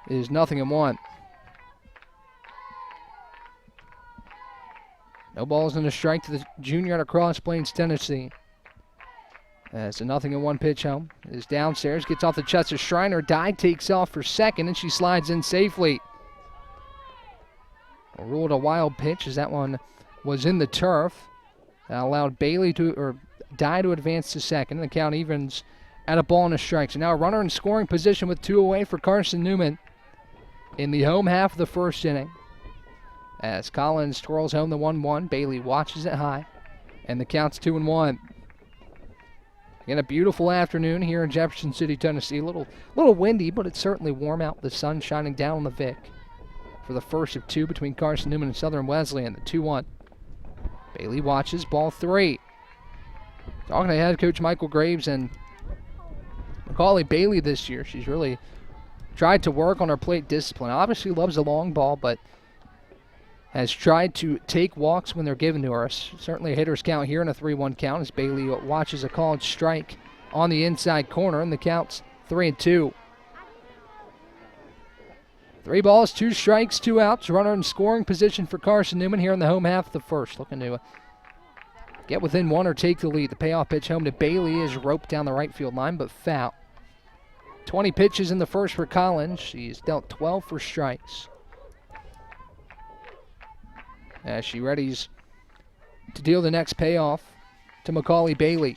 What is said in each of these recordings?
is 0-1. No balls and a strike to the junior out of Cross Plains, Tennessee. As a 0-1 pitch home. Is downstairs, gets off the chest of Schreiner. Dive takes off for second, and she slides in safely. Ruled a wild pitch as that one was in the turf. That allowed Dye to advance to second. The count evens at a ball and a strike. So now a runner in scoring position with 2 away for Carson-Newman in the home half of the first inning. As Collins twirls home the 1-1, Bailey watches it high, and the count's 2-1. Again, a beautiful afternoon here in Jefferson City, Tennessee. A little windy, but it's certainly warm out. The sun shining down on the Vic for the first of 2 between Carson-Newman and Southern Wesleyan. The 2-1. Bailey watches ball 3. Talking to head coach Michael Graves and Macaulay Bailey this year, she's really tried to work on her plate discipline. Obviously loves the long ball, but has tried to take walks when they're given to her. Certainly a hitter's count here in a 3-1 count as Bailey watches a called strike on the inside corner, and the count's 3-2. 3 balls, 2 strikes, 2 outs. Runner in scoring position for Carson-Newman here in the home half of the first. Looking to get within 1 or take the lead. The payoff pitch home to Bailey is roped down the right field line, but foul. 20 pitches in the first for Collins. She's dealt 12 for strikes. As she readies to deal the next payoff to Macaulay Bailey.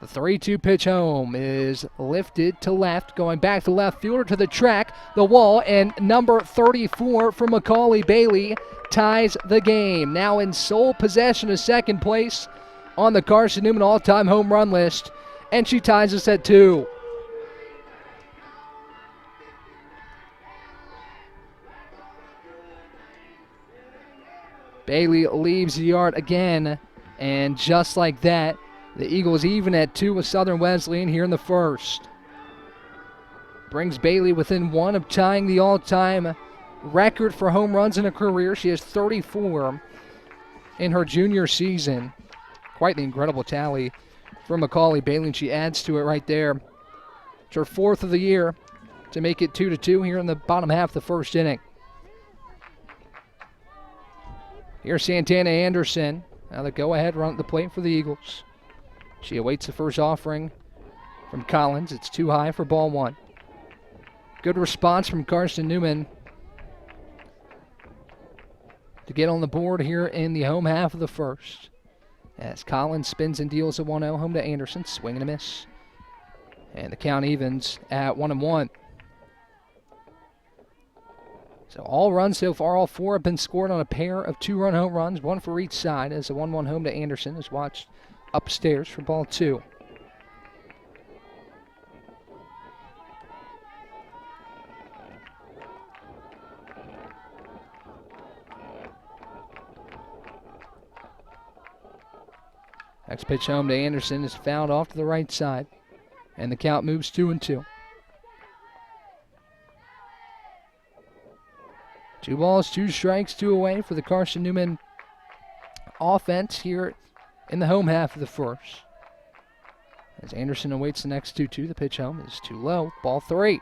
The 3-2 pitch home is lifted to left, going back to left fielder to the track, the wall, and number 34 for Macaulay Bailey ties the game. Now in sole possession of second place on the Carson-Newman all-time home run list, and she ties us at 2. Bailey leaves the yard again, and just like that, the Eagles even at 2 with Southern Wesleyan here in the first. Brings Bailey within 1 of tying the all-time record for home runs in a career. She has 34 in her junior season. Quite the incredible tally for Macaulay Bailey, and she adds to it right there. It's her 4th of the year to make it 2-2 here in the bottom half of the first inning. Here's Santana Anderson. Now the go-ahead run at the plate for the Eagles. She awaits the first offering from Collins. It's too high for ball 1. Good response from Carson-Newman to get on the board here in the home half of the first. As Collins spins and deals a 1-0 home to Anderson. Swing and a miss. And the count evens at 1-1. So all runs so far, all 4 have been scored on a pair of 2-run home runs, 1 for each side, as the 1-1 home to Anderson is watched upstairs for ball 2. Next pitch home to Anderson is fouled off to the right side, and the count moves 2-2. 2 balls, 2 strikes, 2 away for the Carson-Newman offense here in the home half of the first. As Anderson awaits the next 2-2, the pitch home is too low. Ball 3.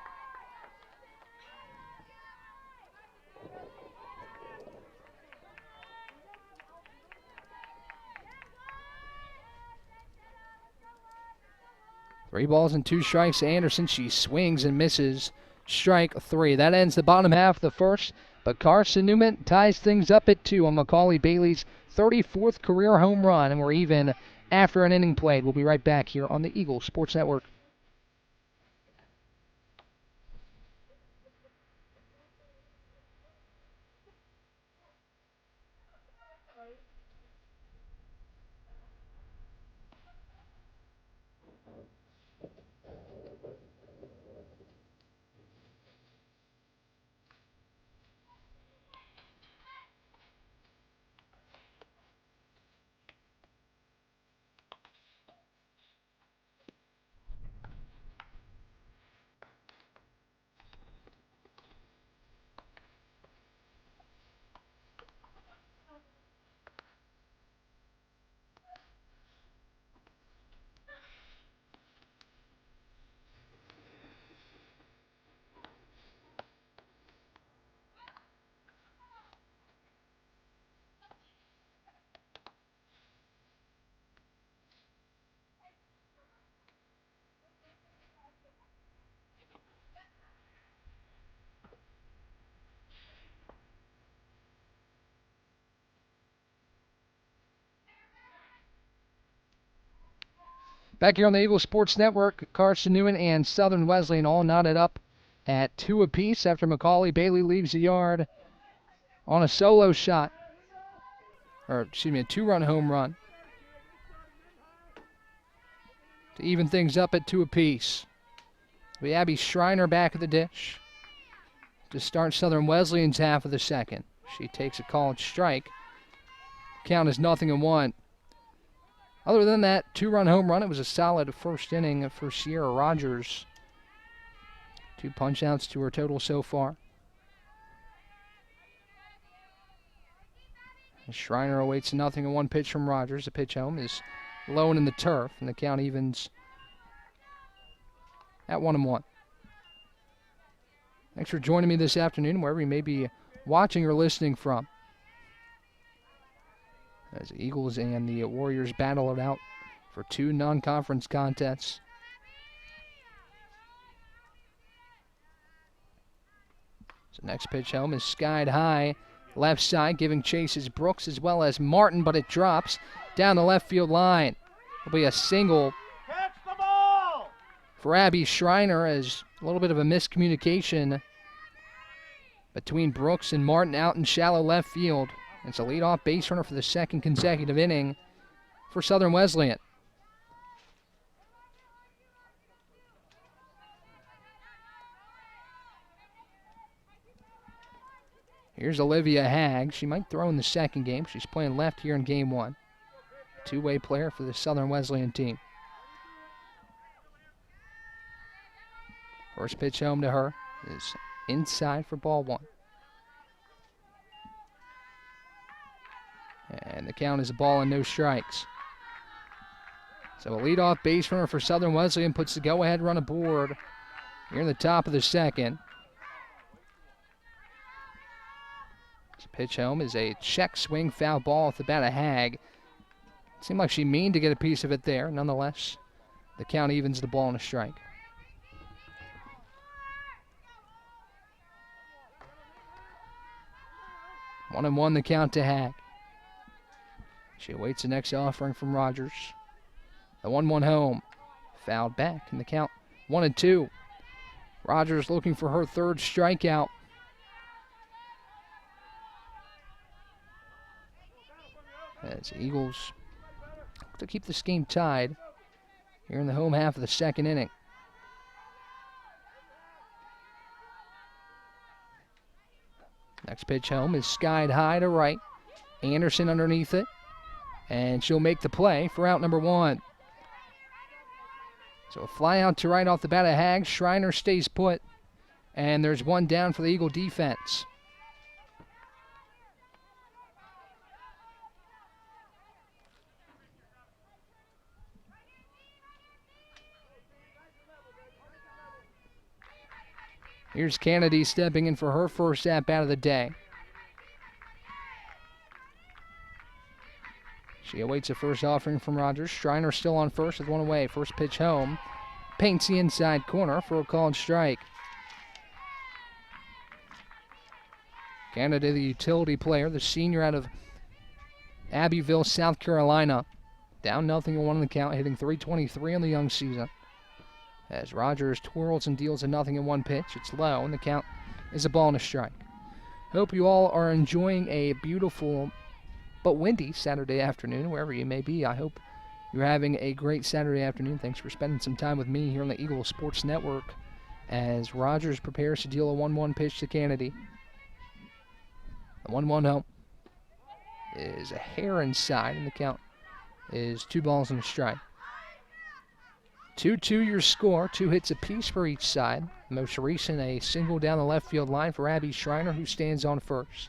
Three balls and 2 strikes to Anderson. She swings and misses. Strike 3. That ends the bottom half of the first. But Carson-Newman ties things up at 2 on Macaulay Bailey's 34th career home run, and we're even after an inning played. We'll be right back here on the Eagles Sports Network. Back here on the Eagle Sports Network, Carson-Newman and Southern Wesleyan all knotted up at 2 apiece after Macaulay Bailey leaves the yard on a solo shot. Or, excuse me, a 2-run home run to even things up at 2 apiece. We have Abby Schreiner back at the dish to start Southern Wesleyan's half of the second. She takes a called strike. Count is 0-1. Other than that 2-run home run, it was a solid first inning for Sierra Rogers. 2 punch-outs to her total so far. And Schreiner awaits a 0-1 pitch from Rogers. The pitch home is low and in the turf, and the count evens at 1-1. Thanks for joining me this afternoon, wherever you may be watching or listening from. As the Eagles and the Warriors battle it out for 2 non-conference contests. So next pitch home is skied high, left side, giving chase is Brooks as well as Martin, but it drops down the left field line. It'll be a single for Abby Schreiner, as a little bit of a miscommunication between Brooks and Martin out in shallow left field. It's a leadoff base runner for the second consecutive inning for Southern Wesleyan. Here's Olivia Hagg. She might throw in the second game. She's playing left here in game 1. Two-way player for the Southern Wesleyan team. First pitch home to her is inside for ball 1. And the count is a ball and no strikes. So a leadoff base runner for Southern Wesleyan puts the go-ahead run aboard here in the top of the second. This pitch home is a check swing foul ball off the bat of Hagg. Seemed like she meaned to get a piece of it there. Nonetheless, the count evens the ball and a strike. One and 1 the count to Hagg. She awaits the next offering from Rogers. The 1-1 home. Fouled back in the count 1-2. Rogers looking for her 3rd strikeout. As the Eagles look to keep this game tied here in the home half of the second inning. Next pitch home is skied high to right. Anderson underneath it. And she'll make the play for out number 1. So a fly out to right off the bat of Hagg. Schreiner stays put. And there's one down for the Eagle defense. Here's Kennedy stepping in for her first at-bat of the day. She awaits a first offering from Rogers. Schreiner still on first with one away. First pitch home. Paints the inside corner for a called strike. Kennedy, the utility player, the senior out of Abbeville, South Carolina. Down 0-1 on the count, hitting .323 on the young season. As Rogers twirls and deals a 0-1 pitch. It's low, and the count is a ball and a strike. Hope you all are enjoying a beautiful but windy Saturday afternoon, wherever you may be. I hope you're having a great Saturday afternoon. Thanks for spending some time with me here on the Eagle Sports Network as Rogers prepares to deal a 1-1 pitch to Kennedy. The 1-1 home is a hair inside, and the count is 2 balls and a strike. 2-2 your score, 2 hits apiece for each side. Most recent, a single down the left field line for Abby Schreiner, who stands on first.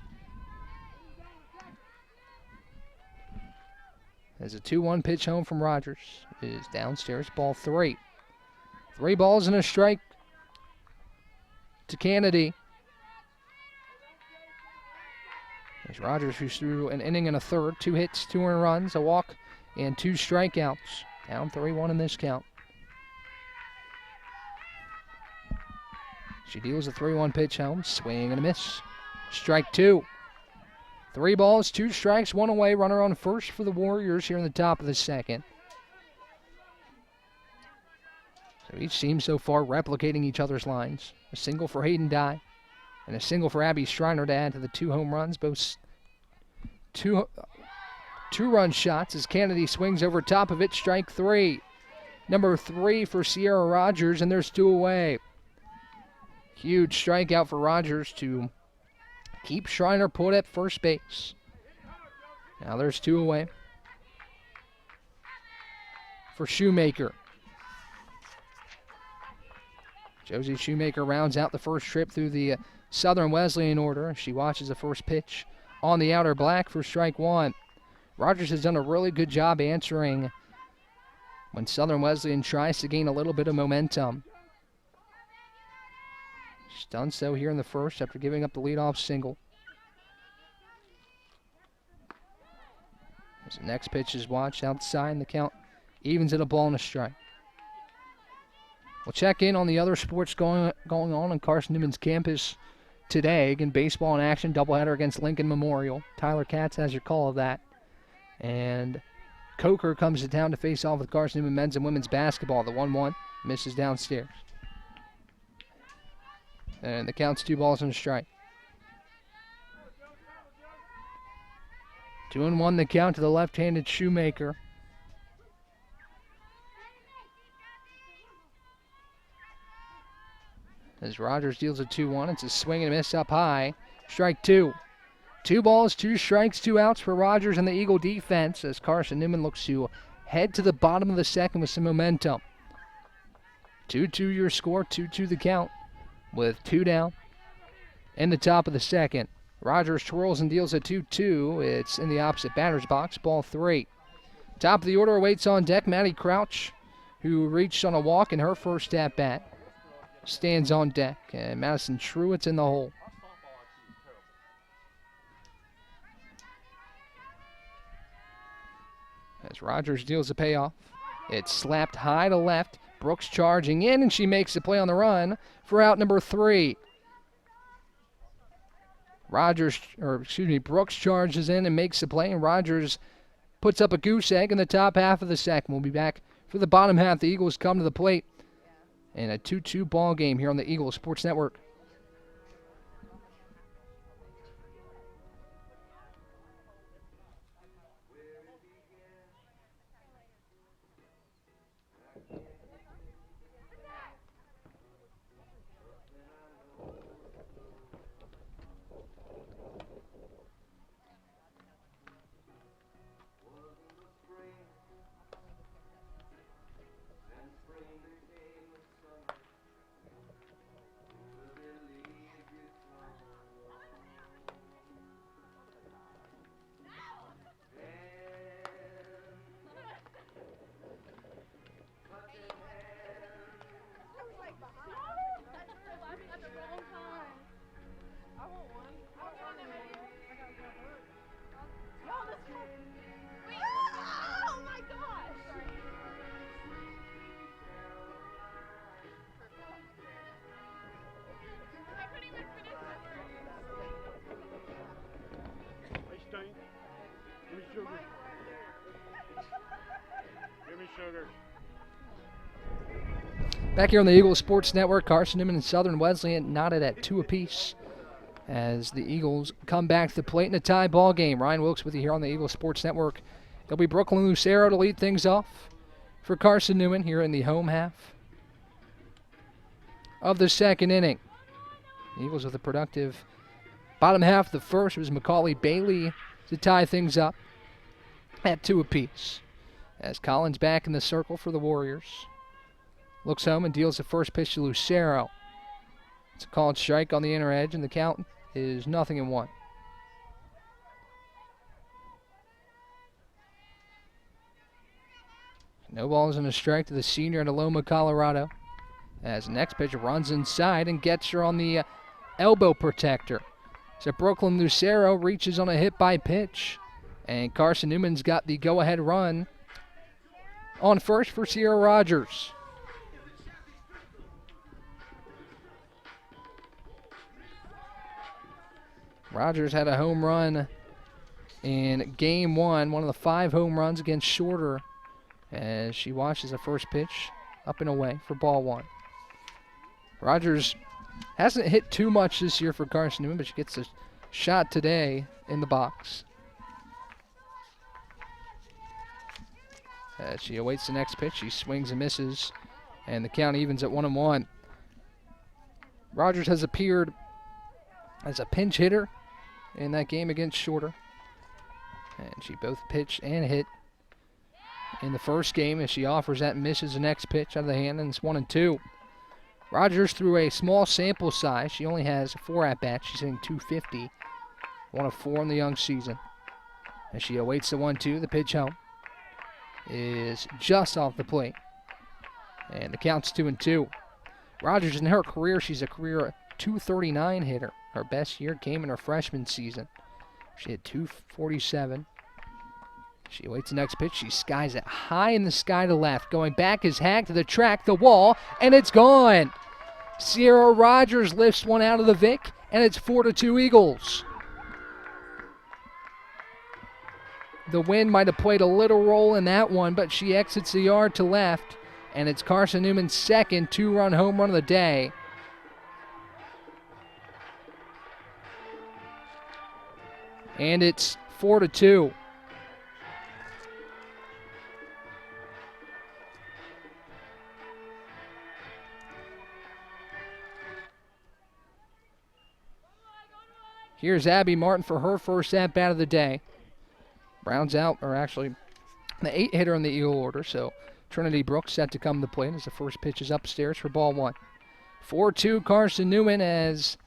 As a 2-1 pitch home from Rogers is downstairs, ball 3. 3 balls and a strike to Kennedy. As Rogers, who's through an inning and a third, 2 hits, 2 earned runs, a walk, and 2 strikeouts. Down 3-1 in this count. She deals a 3-1 pitch home, swing and a miss. Strike 2. 3 balls, 2 strikes, 1 away. Runner on first for the Warriors here in the top of the second. So each team so far replicating each other's lines. A single for Hayden Dye and a single for Abby Schreiner to add to the 2 home runs. Both two-run shots as Kennedy swings over top of it. Strike 3. Number 3 for Sierra Rogers, and there's 2 away. Huge strikeout for Rogers to keep Schreiner put at first base. Now there's 2 away for Shoemaker. Josie Shoemaker rounds out the first trip through the Southern Wesleyan order. She watches the first pitch on the outer black for strike 1. Rogers has done a really good job answering when Southern Wesleyan tries to gain a little bit of momentum. She's done so here in the first after giving up the leadoff single. As the next pitch is watched outside, and the count evens at a ball and a strike. We'll check in on the other sports going on Carson-Newman's campus today. Again, baseball in action, doubleheader against Lincoln Memorial. Tyler Katz has your call of that. And Coker comes to town to face off with Carson-Newman men's and women's basketball. The 1-1 misses downstairs. And the count's 2 balls and a strike. 2-1 the count to the left-handed Shoemaker. As Rogers deals a 2-1, it's a swing and a miss up high. Strike 2. 2 balls, 2 strikes, 2 outs for Rogers and the Eagle defense as Carson-Newman looks to head to the bottom of the second with some momentum. 2-2 your score, 2-2 the count with 2 down in the top of the second. Rogers twirls and deals a 2-2. It's in the opposite batter's box, ball 3. Top of the order awaits on deck Maddie Crouch, who reached on a walk in her first at-bat. Stands on deck, and Madison Truitt's in the hole. As Rogers deals the payoff, it's slapped high to left. Brooks charging in, and she makes the play on the run for out number 3. Brooks charges in and makes the play, and Rogers puts up a goose egg in the top half of the second. We'll be back for the bottom half. The Eagles come to the plate in a 2-2 ball game here on the Eagles Sports Network. Back here on the Eagles Sports Network, Carson-Newman and Southern Wesleyan knotted at 2 apiece as the Eagles come back to the plate in a tie ball game. Ryan Wilkes with you here on the Eagles Sports Network. It'll be Brooklyn Lucero to lead things off for Carson-Newman here in the home half of the second inning. The Eagles with a productive bottom half of the first. It was Macaulay Bailey to tie things up at 2 apiece. As Collins back in the circle for the Warriors. Looks home and deals the first pitch to Lucero. It's a called strike on the inner edge, and the count is 0-1. No balls and a strike to the senior at Loma, Colorado. As the next pitch runs inside and gets her on the elbow protector. So Brooklyn Lucero reaches on a hit by pitch. And Carson-Newman's got the go-ahead run on first for Sierra Rogers. Rogers had a home run in game 1, one of the 5 home runs against Shorter, as she watches the first pitch up and away for ball one. Rogers hasn't hit too much this year for Carson-Newman, but she gets a shot today in the box. As she awaits the next pitch, she swings and misses, and the count evens at 1-1. Rogers has appeared as a pinch hitter in that game against Shorter, and she both pitched and hit in the first game as she offers that and misses the next pitch out of the hand, and it's 1-2. Rogers, through a small sample size, she only has 4 at-bats. She's hitting .250, 1 of 4 in the young season. As she awaits the 1-2, the pitch home is just off the plate, and the count's 2-2. Rogers, in her career, she's a career .239 hitter. Her best year came in her freshman season. She hit .247. She awaits the next pitch. She skies it high in the sky to left. Going back is Hag to the track, the wall, and it's gone. Sierra Rogers lifts one out of the Vic, and it's 4-2 Eagles. The wind might have played a little role in that one, but she exits the yard to left, and it's Carson-Newman's second 2-run home run of the day. And it's 4-2. Here's Abby Martin for her first at-bat of the day. Rounds out, or actually the 8 hitter in the Eagle order, so Trinity Brooks set to come to the plate as the first pitch is upstairs for ball one. 4-2 Carson-Newman as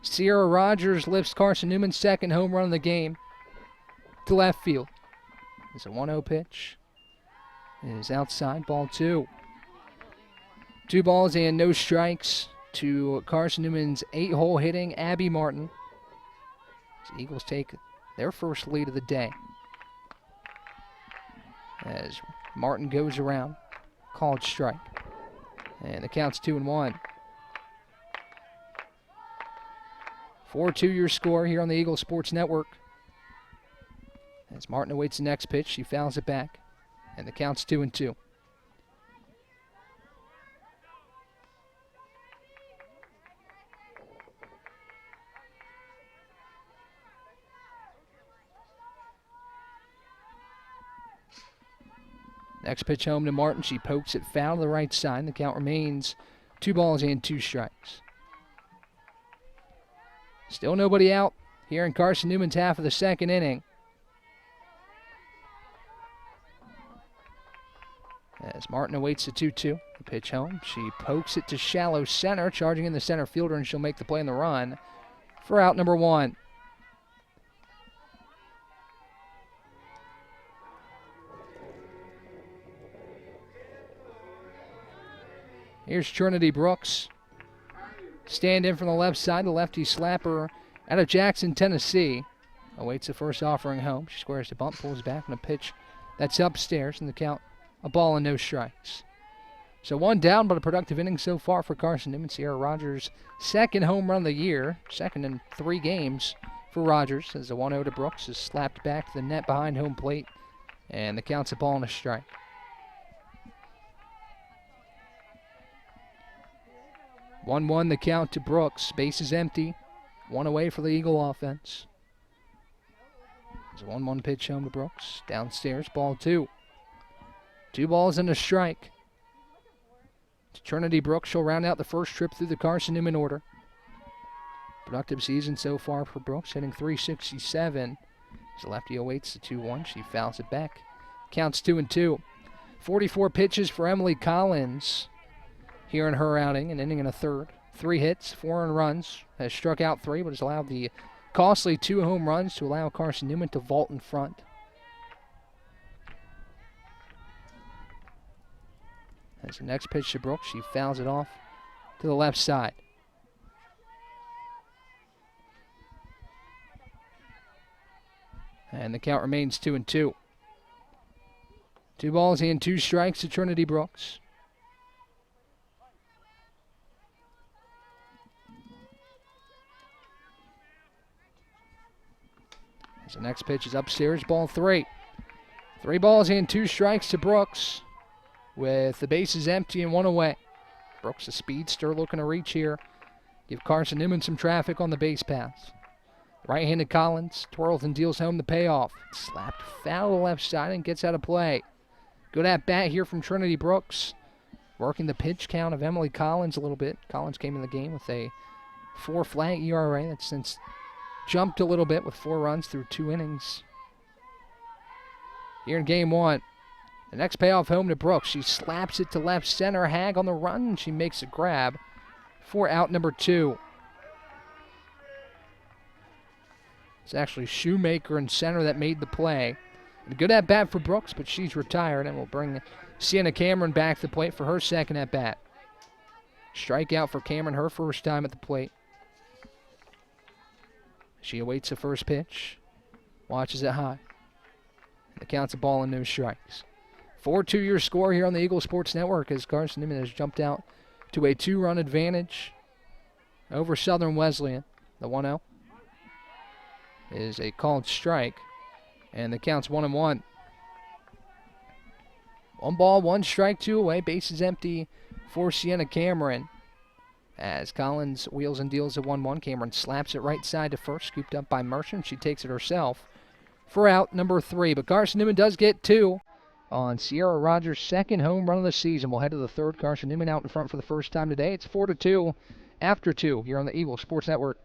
Sierra Rogers lifts Carson-Newman's second home run of the game to left field. It's a 1-0 pitch. It is outside, ball 2. 2 balls and no strikes to Carson-Newman's 8-hole hitting Abby Martin. The Eagles take their first lead of the day as Martin goes around, called strike. And the count's 2-1. 4-2 your score here on the Eagle Sports Network. As Martin awaits the next pitch, she fouls it back, and the count's 2-2. Next pitch home to Martin. She pokes it foul to the right side. The count remains 2 balls and 2 strikes. Still nobody out here in Carson-Newman's half of the second inning. As Martin awaits the 2-2. The pitch home. She pokes it to shallow center, charging in the center fielder, and she'll make the play on the run for out number 1. Here's Trinity Brooks. Stand in from the left side, the lefty slapper out of Jackson, Tennessee. Awaits the first offering home. She squares the bump, pulls back on a pitch that's upstairs, and the count a ball and no strikes. So 1 down, but a productive inning so far for Carson-Newman. Sierra Rogers' second home run of the year, second in 3 games for Rogers, as the 1-0 to Brooks is slapped back to the net behind home plate, and the count's a ball and a strike. 1-1 the count to Brooks. Base is empty. 1 away for the Eagle offense. It's a 1-1 pitch home to Brooks. Downstairs, ball 2. 2 balls and a strike. Trinity Brooks, she'll round out the first trip through the Carson-Newman order. Productive season so far for Brooks, hitting .367. As the lefty awaits the 2-1, she fouls it back. Counts 2-2. 44 pitches for Emily Collins here in her outing, an inning and a third. 3 hits, 4 earned runs, has struck out 3, but has allowed the costly 2 home runs to allow Carson-Newman to vault in front. As the next pitch to Brooks, she fouls it off to the left side. And the count remains 2-2. 2 balls and 2 strikes to Trinity Brooks. As the next pitch is upstairs, ball 3. 3 balls and 2 strikes to Brooks. with the bases empty and one away. Brooks, a speedster, looking to reach here. Give Carson-Newman some traffic on the base pass. Right-handed Collins twirls and deals home the payoff. Slapped foul to the left side and gets out of play. Good at bat here from Trinity Brooks. Working the pitch count of Emily Collins a little bit. Collins came in the game with a 4 flat ERA. That's since jumped a little bit with 4 runs through 2 innings. Here in game 1. The next payoff home to Brooks. She slaps it to left center. Hag on the run, and she makes a grab for out number 2. It's actually Shoemaker in center that made the play. And good at bat for Brooks, but she's retired, and will bring Sienna Cameron back to the plate for her second at bat. Strikeout for Cameron, her first time at the plate. She awaits the first pitch, watches it high. The count's a ball and no strikes. 4-2 your score here on the Eagle Sports Network as Carson-Newman has jumped out to a 2-run advantage over Southern Wesleyan. The 1-0 is a called strike, and the count's 1-1. 1 ball, 1 strike, 2 away. Bases empty for Sienna Cameron. As Collins wheels and deals at 1-1, Cameron slaps it right side to first, scooped up by Merchant. She takes it herself for out number 3. But Carson-Newman does get 2 on Sierra Rogers' second home run of the season. We'll head to the third. Carson-Newman out in front for the first time today. It's 4-2 after 2 here on the Eagle Sports Network.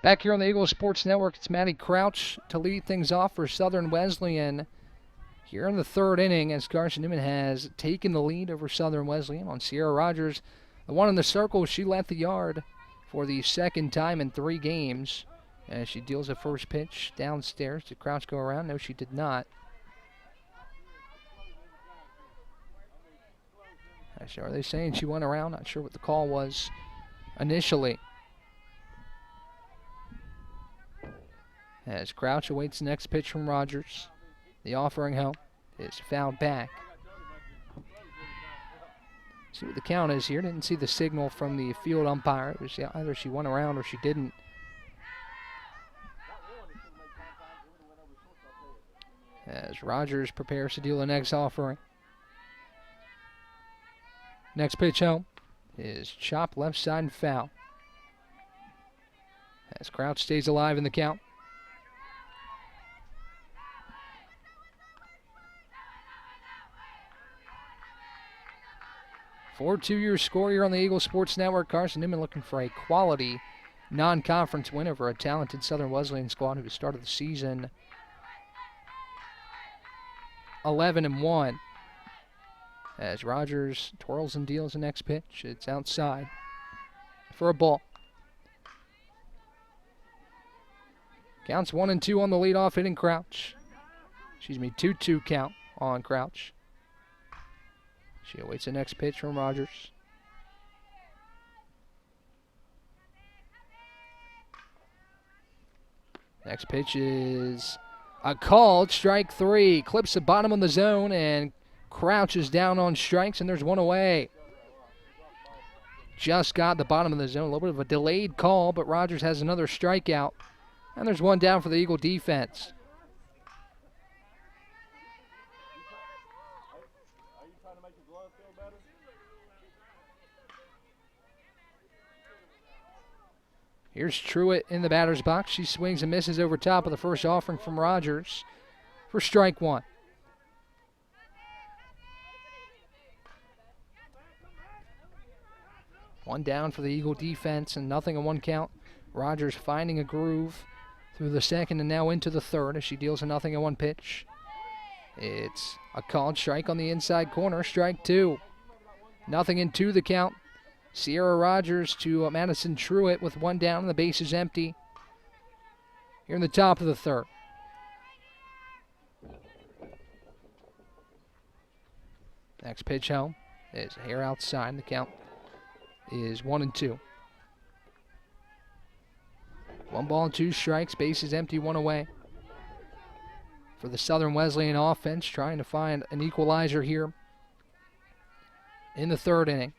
Back here on the Eagle Sports Network, it's Maddie Crouch to lead things off for Southern Wesleyan here in the third inning as Carson-Newman has taken the lead over Southern Wesleyan on Sierra Rogers. The one in the circle, she left the yard for the second time in 3 games as she deals a first pitch downstairs. Did Crouch go around? No, she did not. Are they saying she went around? Not sure what the call was initially. As Crouch awaits the next pitch from Rogers. The offering home is fouled back. See what the count is here. Didn't see the signal from the field umpire. It was either she went around or she didn't. As Rogers prepares to deal the next offering. Next pitch home is chopped left side and foul. As Crouch stays alive in the count. 4-2 your score here on the Eagle Sports Network. Carson-Newman looking for a quality non-conference win over a talented Southern Wesleyan squad who started the season 11-1. As Rogers twirls and deals the next pitch, it's outside for a ball. Counts 1-2 on the leadoff hitting Crouch. 2-2 count on Crouch. She awaits the next pitch from Rogers. Next pitch is a called strike 3. Clips the bottom of the zone and Crouch is down on strikes, and there's one away. Just got the bottom of the zone. A little bit of a delayed call, but Rogers has another strikeout. And there's one down for the Eagle defense. Here's Truitt in the batter's box. She swings and misses over top of the first offering from Rogers for strike one. One down for the Eagle defense and nothing in one count. Rogers finding a groove through the second and now into the third as she deals a nothing in one pitch. It's a called strike on the inside corner, strike two. Nothing in two the count. Sierra Rogers to Madison Truitt with one down and the base is empty here in the top of the third. Next pitch home is here outside. The count is 1-2. 1 ball and 2 strikes. Base is empty, one away. For the Southern Wesleyan offense, trying to find an equalizer here in the third inning.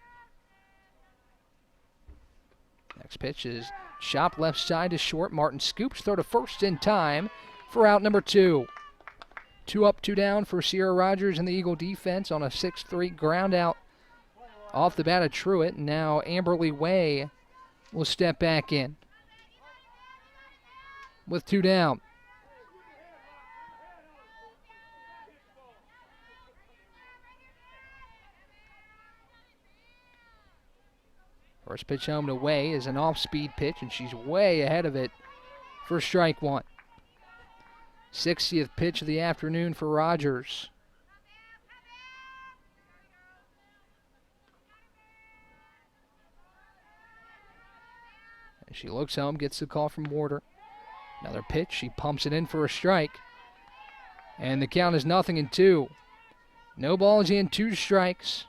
Next pitch is chopped left side to short. Martin scoops throw to first in time for out number 2. 2 up, 2 down for Sierra Rogers and the Eagle defense on a 6-3 ground out off the bat of Truitt. Now Amberly Way will step back in with 2 down. First pitch home to Way is an off-speed pitch, and she's way ahead of it for strike one. 60th pitch of the afternoon for Rogers. As she looks home, gets the call from Warder. Another pitch, she pumps it in for a strike. And the count is 0-2. No balls in, 2 strikes.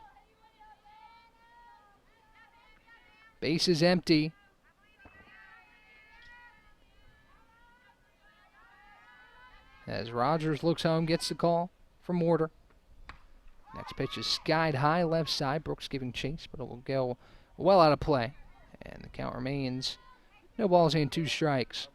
Base is empty. As Rogers looks home, gets the call from Warder. Next pitch is skied high left side. Brooks giving chase, but it will go well out of play. And the count remains no balls in, 2 strikes.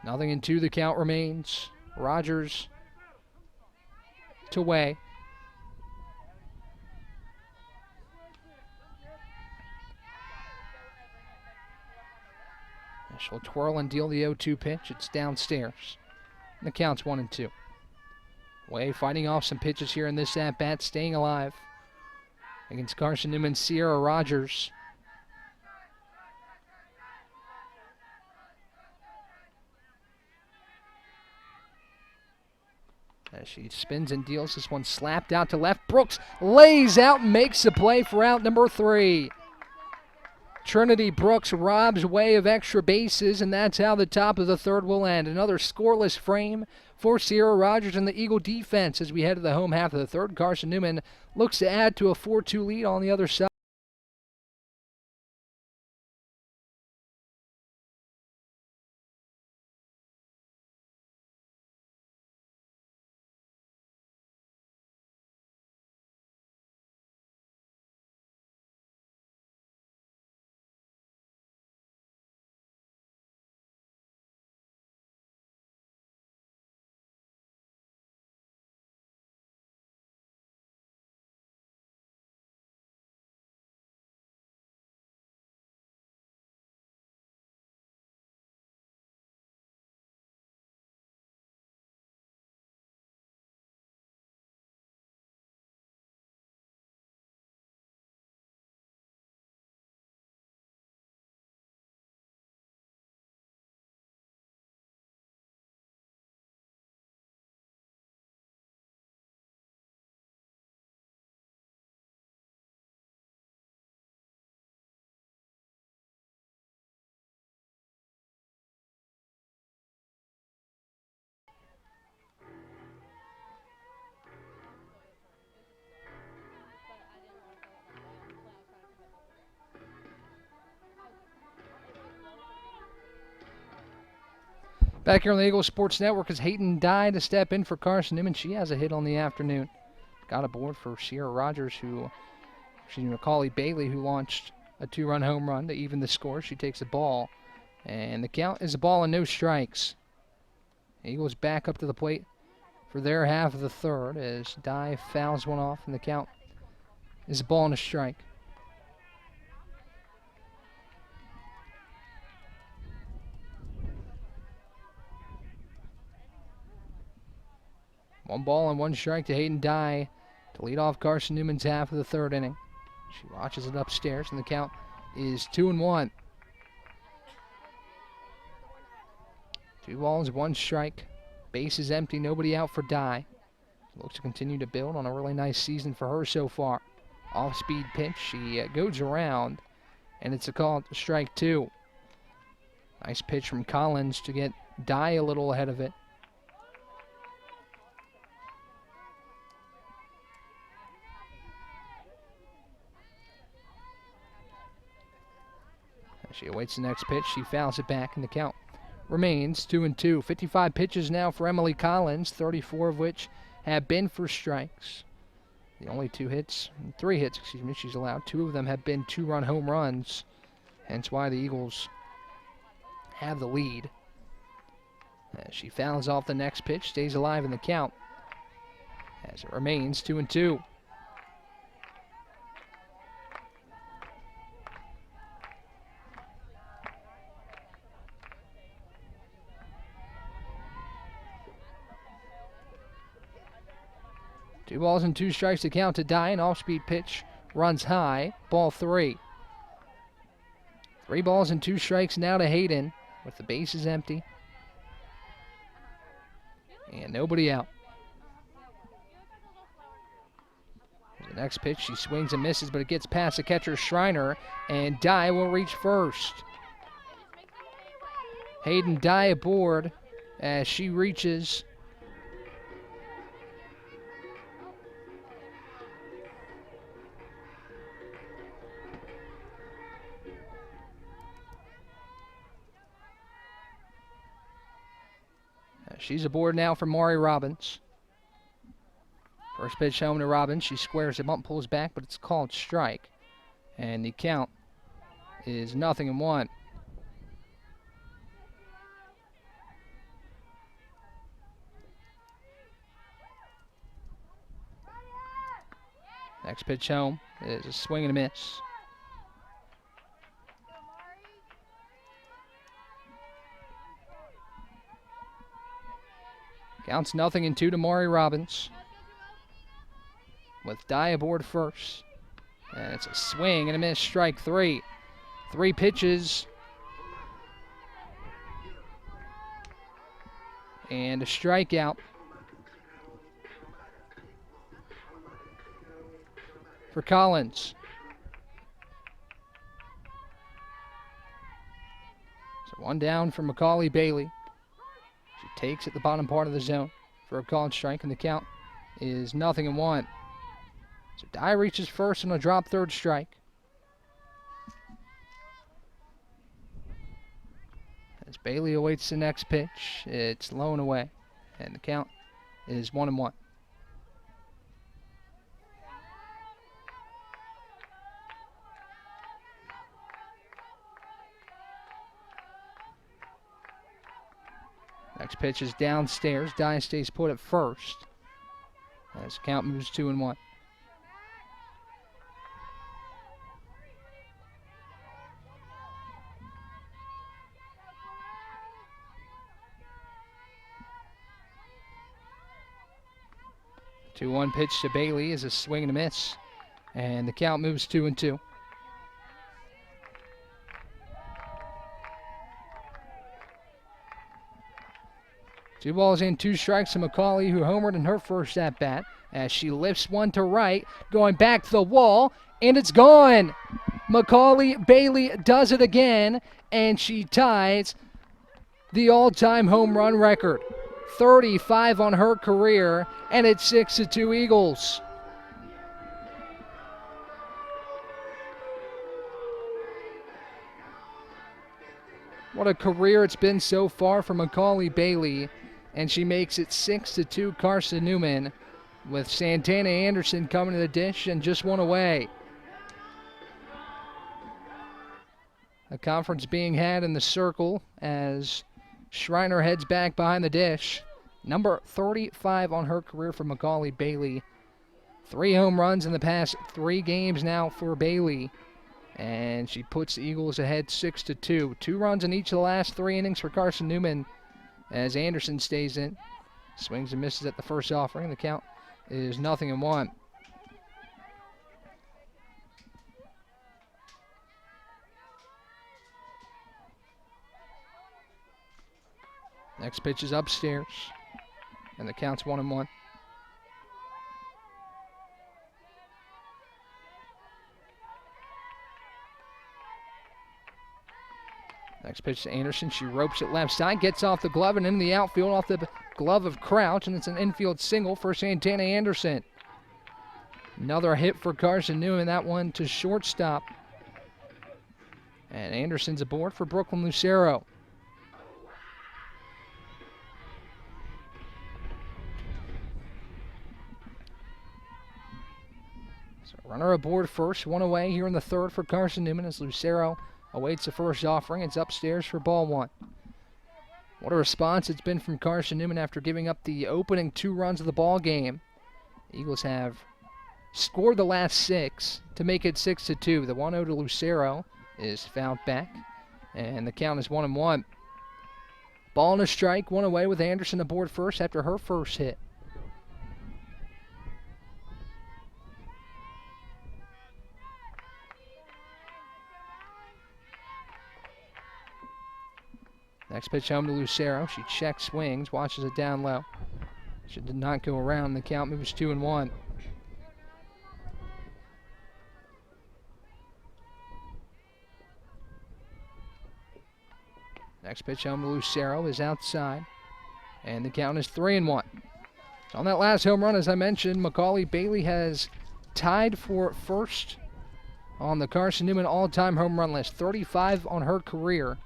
Nothing in 2, the count remains. Rogers to Way. She'll twirl and deal the 0-2 pitch. It's downstairs. And the count's 1-2. Way fighting off some pitches here in this at-bat, staying alive against Carson-Newman, Sierra Rogers. As she spins and deals, this one slapped out to left. Brooks lays out and makes the play for out number 3. Trinity Brooks robs Way of extra bases, and that's how the top of the third will end. Another scoreless frame for Sierra Rogers and the Eagle defense as we head to the home half of the third. Carson-Newman looks to add to a 4-2 lead on the other side. Back here on the Eagle Sports Network is Hayden Dye to step in for Carson-Newman. She has a hit on the afternoon. Got aboard for Sierra Rogers, Macaulay Bailey, who launched a 2-run home run to even the score. She takes the ball, and the count is a ball and no strikes. Eagles back up to the plate for their half of the third as Dye fouls one off, and the count is a ball and a strike. One ball and one strike to Hayden Dye to lead off Carson-Newman's half of the third inning. She watches it upstairs, and the count is 2-1. 2 balls, 1 strike. Base is empty, nobody out for Dye. Looks to continue to build on a really nice season for her so far. Off-speed pitch, she goes around, and it's a call to strike 2. Nice pitch from Collins to get Dye a little ahead of it. As she awaits the next pitch, she fouls it back, and the count remains 2-2. 55 pitches now for Emily Collins, 34 of which have been for strikes. The only 3 hits she's allowed. 2 of them have been 2-run home runs, hence why the Eagles have the lead. As she fouls off the next pitch, stays alive in the count as it remains 2-2. Two balls and 2 strikes to count to Dye. An off-speed pitch runs high. Ball 3. 3 balls and 2 strikes now to Hayden with the bases empty. And nobody out. The next pitch, she swings and misses, but it gets past the catcher Schreiner, and Dye will reach first. Hayden Dye aboard as she reaches. She's aboard now for Maury Robbins. First pitch home to Robbins. She squares it, bump pulls back, but it's called strike. And the count is 0-1. Next pitch home is a swing and a miss. Counts 0-2 to Maury Robbins, with Dye aboard first. And it's a swing and a miss, strike 3. 3 pitches. And a strikeout for Collins. So 1 down for Macaulay Bailey. She takes at the bottom part of the zone for a called strike, and the count is 0-1. So Dye reaches first on a drop third strike. As Bailey awaits the next pitch, it's low and away, and the count is 1-1. Next pitch is downstairs. Dye stays put at first as the count moves 2-1. The 2-1 pitch to Bailey is a swing and a miss, and the count moves 2-2. Two balls and 2 strikes to Macaulay, who homered in her first at-bat, as she lifts one to right, going back to the wall, and it's gone. Macaulay Bailey does it again, and she ties the all-time home run record. 35 on her career, and it's 6-2 Eagles. What a career it's been so far for Macaulay Bailey. And she makes it 6-2 Carson-Newman, with Santana Anderson coming to the dish and just 1 away. A conference being had in the circle as Schreiner heads back behind the dish. Number 35 on her career for Macaulay Bailey. 3 home runs in the past 3 games now for Bailey. And she puts the Eagles ahead 6-2. 2 runs in each of the last 3 innings for Carson-Newman as Anderson stays in. Swings and misses at the first offering. The count is 0-1. Next pitch is upstairs, and the count's 1-1. Next pitch to Anderson. She ropes it left side, gets off the glove and into the outfield off the glove of Crouch, and it's an infield single for Santana Anderson. Another hit for Carson-Newman, that one to shortstop. And Anderson's aboard for Brooklyn Lucero. So runner aboard first, 1 away here in the 3rd for Carson-Newman as Lucero awaits the first offering. It's upstairs for ball 1. What a response it's been from Carson-Newman after giving up the opening 2 runs of the ball game. The Eagles have scored the last 6 to make it 6-2. The 1-0 to Lucero is fouled back, and the count is 1-1. Ball and a strike, 1 away with Anderson aboard first after her first hit. Next pitch home to Lucero. She checks, swings, watches it down low. She did not go around. The count moves 2-1. Next pitch home to Lucero is outside, and the count is 3-1. On that last home run, as I mentioned, Macaulay Bailey has tied for first on the Carson-Newman all-time home run list, 35 on her career,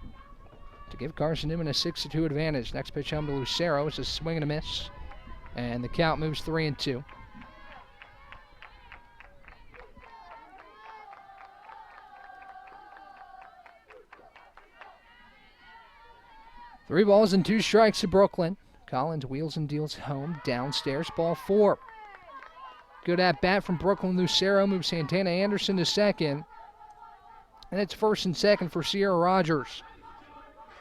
to give Carson-Newman a 6-2 advantage. Next pitch home to Lucero is a swing and a miss, and the count moves 3-2. Three balls and 2 strikes to Brooklyn. Collins wheels and deals home. Downstairs, ball 4. Good at bat from Brooklyn. Lucero moves Santana Anderson to second. And it's first and second for Sierra Rogers.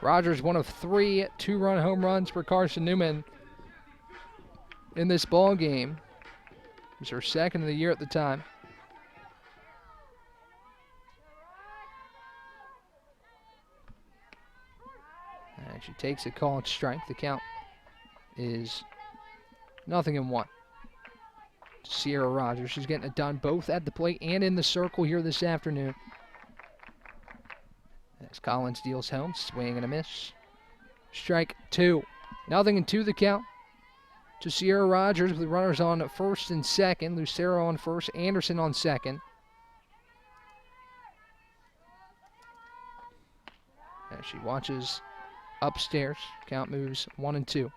Rogers, one of 3 2-run home runs for Carson-Newman in this ball game. It was her second of the year at the time. And she takes a called strike. The count is 0-1. Sierra Rogers, she's getting it done both at the plate and in the circle here this afternoon. As Collins deals home, swing and a miss. Strike 2. 0-2 the count to Sierra Rogers with runners on first and second. Lucero on first, Anderson on second. As she watches upstairs, count moves 1-2.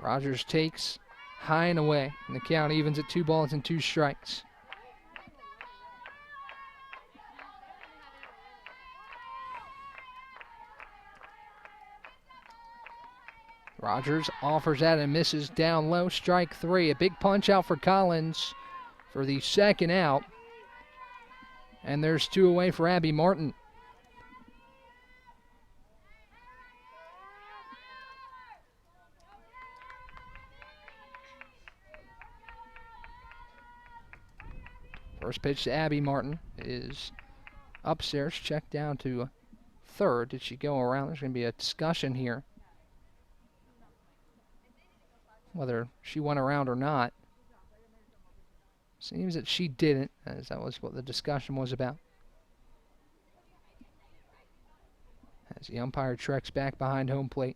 Rogers takes high and away, and the count evens at 2 balls and 2 strikes. Rogers offers that and misses down low, strike 3. A big punch out for Collins for the second out. And there's 2 away for Abby Martin. First pitch to Abby Martin is upstairs, checked down to third. Did she go around? There's going to be a discussion here whether she went around or not. Seems that she didn't, as that was what the discussion was about. As the umpire treks back behind home plate.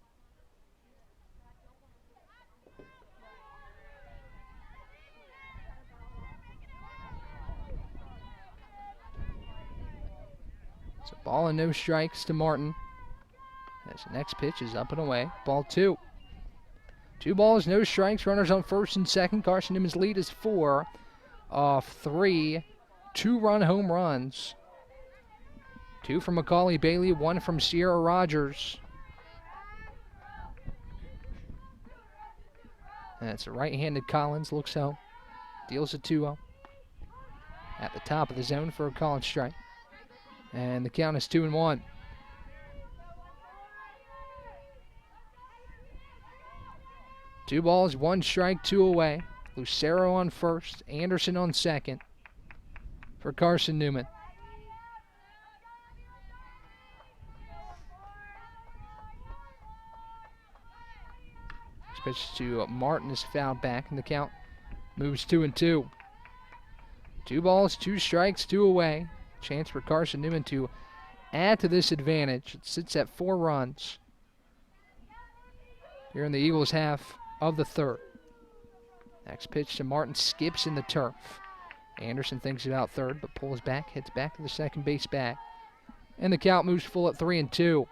So ball and no strikes to Martin. As the next pitch is up and away. Ball 2. 2 balls, no strikes. Runners on first and second. Carson-Newman's lead is 4 off 3 2-run home runs. 2 from Macaulay Bailey, 1 from Sierra Rogers. That's a right-handed Collins. Looks home. Deals a 2-0. At the top of the zone for a Collins strike. And the count is 2-1. Two balls, 1 strike, 2 away. Lucero on first, Anderson on second for Carson-Newman. Next pitch to Martin is fouled back, and the count moves 2-2. 2 balls, 2 strikes, 2 away. Chance for Carson-Newman to add to this advantage. It sits at 4 runs here in the Eagles' half of the third. Next pitch to Martin, skips in the turf. Anderson thinks about third, but pulls back, hits back to the second base bag. And the count moves full at 3-2.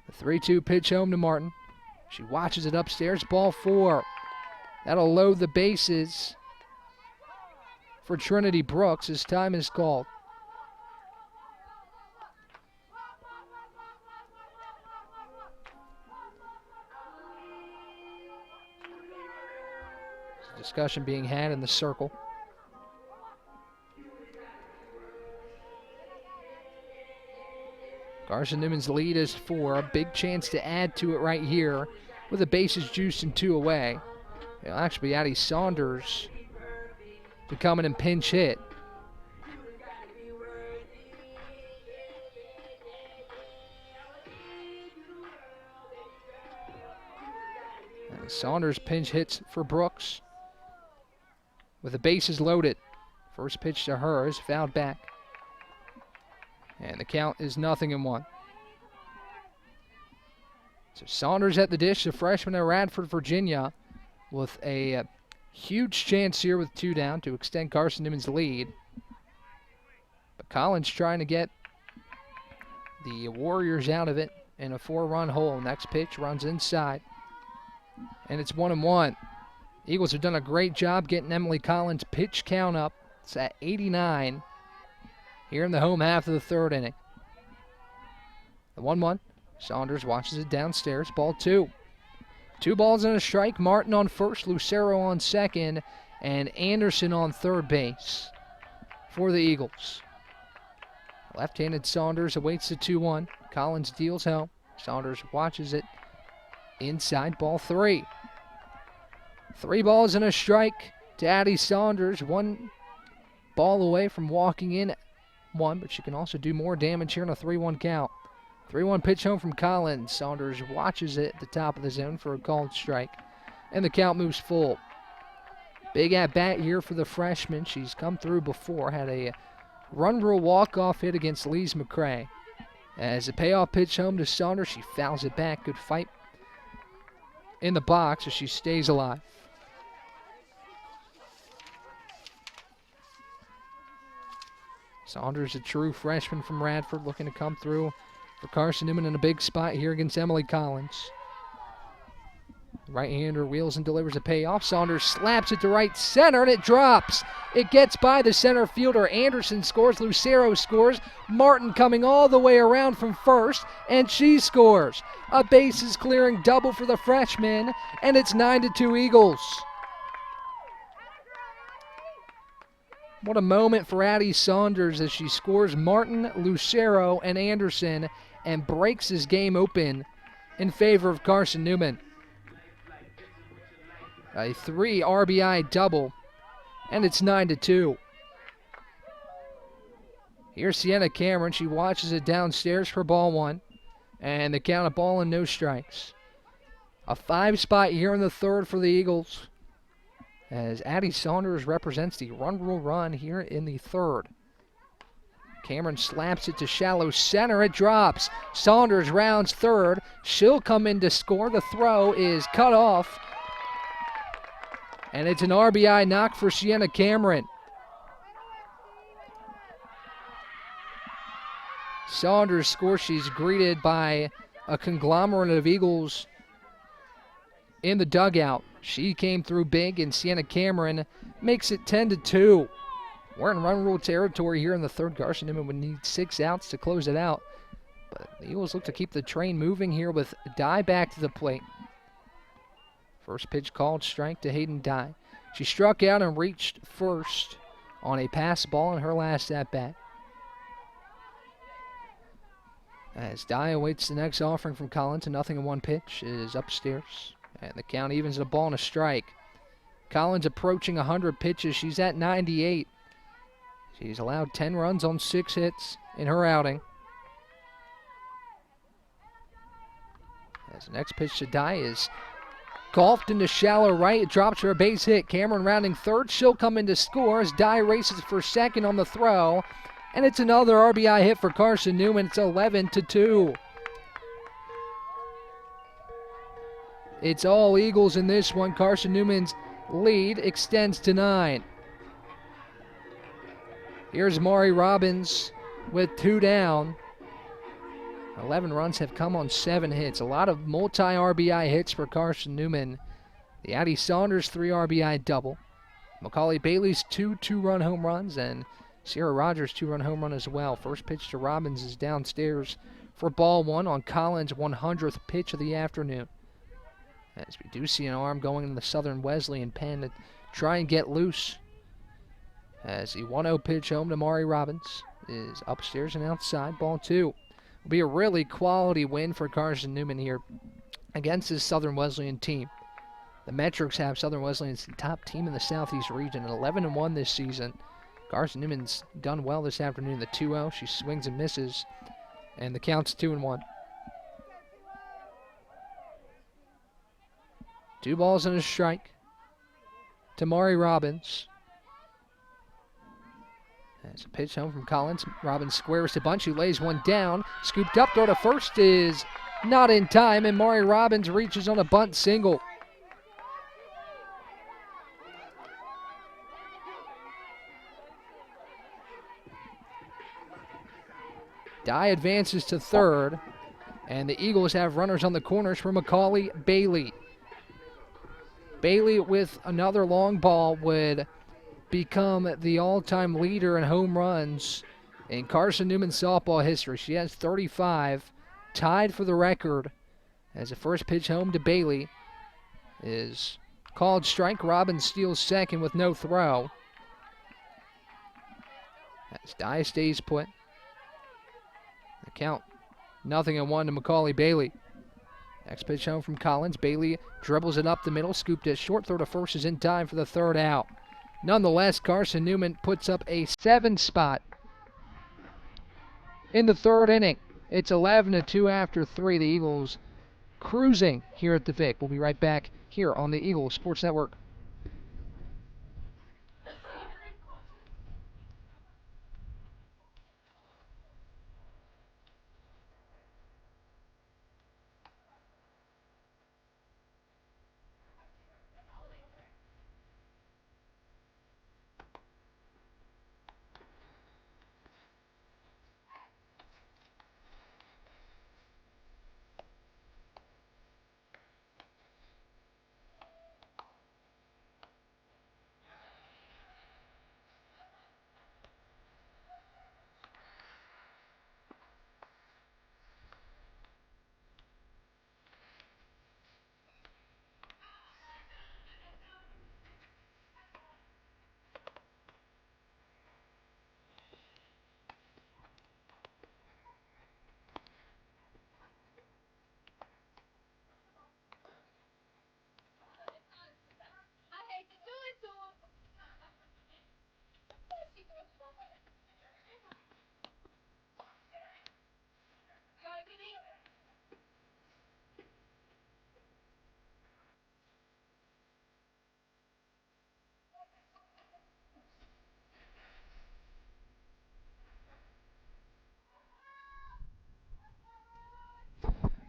The 3-2 pitch home to Martin. She watches it upstairs, ball 4. That'll load the bases for Trinity Brooks as time is called. Discussion being had in the circle. Carson-Newman's lead is 4. A big chance to add to it right here with the bases juiced and 2 away. It'll actually be Addie Saunders to come in and pinch hit. And Saunders pinch hits for Brooks with the bases loaded. First pitch to her is fouled back. And the count is 0-1. So Saunders at the dish, the freshman at Radford, Virginia, with a huge chance here with 2 down to extend Carson-Newman's lead. But Collins trying to get the Warriors out of it in a 4-run hole. Next pitch runs inside. And it's 1-1. Eagles have done a great job getting Emily Collins' pitch count up. It's at 89 here in the home half of the third inning. The 1-1. Saunders watches it downstairs. Ball 2. 2 balls and a strike. Martin on first, Lucero on second, and Anderson on third base for the Eagles. Left-handed Saunders awaits the 2-1. Collins deals home. Saunders watches it inside. Ball 3. 3 balls and a strike to Addie Saunders. 1 ball away from walking in 1, but she can also do more damage here in a 3-1 count. 3-1 pitch home from Collins. Saunders watches it at the top of the zone for a called strike, and the count moves full. Big at-bat here for the freshman. She's come through before, had a run rule walk-off hit against Lise McCray. As a payoff pitch home to Saunders, she fouls it back. Good fight in the box as she stays alive. Saunders, a true freshman from Radford, looking to come through for Carson-Newman in a big spot here against Emily Collins. Right-hander wheels and delivers a payoff. Saunders slaps it to right center, and it drops. It gets by the center fielder. Anderson scores. Lucero scores. Martin coming all the way around from first, and she scores. A bases clearing double for the freshman, and it's 9-2 Eagles. What a moment for Addie Saunders as she scores Martin, Lucero, and Anderson and breaks his game open in favor of Carson-Newman. A 3 RBI double, and it's 9-2. Here's Sienna Cameron. She watches it downstairs for ball 1, and the count of ball and no strikes. A 5 spot here in the third for the Eagles, as Addie Saunders represents the run rule run here in the third. Cameron slaps it to shallow center. It drops. Saunders rounds third. She'll come in to score. The throw is cut off, and it's an RBI knock for Sienna Cameron. Saunders scores. She's greeted by a conglomerate of Eagles in the dugout. She came through big, and Sienna Cameron makes it 10-2. We're in run rule territory here in the third. Carson-Newman would need 6 outs to close it out. But the Eagles look to keep the train moving here with Dye back to the plate. First pitch called, strike to Hayden Dye. She struck out and reached first on a pass ball in her last at-bat. As Dye awaits the next offering from Collins, a 0-1 pitch is upstairs. And the count evens at a ball and a strike. Collins approaching 100 pitches. She's at 98. She's allowed 10 runs on 6 hits in her outing. As the next pitch to Dye is golfed into shallow right. It drops for a base hit. Cameron rounding third. She'll come in to score as Dye races for second on the throw. And it's another RBI hit for Carson-Newman. It's 11-2. It's all Eagles in this one. Carson-Newman's lead extends to 9. Here's Maury Robbins with 2 down. 11 runs have come on 7 hits. A lot of multi-RBI hits for Carson-Newman. The Addie Saunders 3 RBI double. Macaulay Bailey's 2 2-run home runs, and Sierra Rogers 2-run home run as well. First pitch to Robbins is downstairs for ball 1 on Collins' 100th pitch of the afternoon. As we do see an arm going in the Southern Wesleyan pen to try and get loose. As the 1-0 pitch home to Maury Robbins is upstairs and outside. Ball 2. Will be a really quality win for Carson-Newman here against this Southern Wesleyan team. The metrics have Southern Wesleyan as the top team in the Southeast region at 11-1 this season. Carson-Newman's done well this afternoon. The 2-0, she swings and misses, and the count's 2-1. 2 balls and a strike to Maury Robbins. As a pitch home from Collins, Robbins squares to Bunch, who lays one down. Scooped up, throw to first is not in time, and Maury Robbins reaches on a bunt single. Dye advances to third, and the Eagles have runners on the corners for Macaulay Bailey. Bailey with another long ball would become the all-time leader in home runs in Carson-Newman softball history. She has 35, tied for the record, as the first pitch home to Bailey is called strike. Robbins steals second with no throw. As Dye stays put. The count 0-1 to Macaulay Bailey. Next pitch home from Collins. Bailey dribbles it up the middle, scooped it short, throw to first is in time for the third out. Nonetheless, Carson-Newman puts up a 7 spot in the third inning. It's 11-2 after 3. The Eagles cruising here at the Vic. We'll be right back here on the Eagles Sports Network.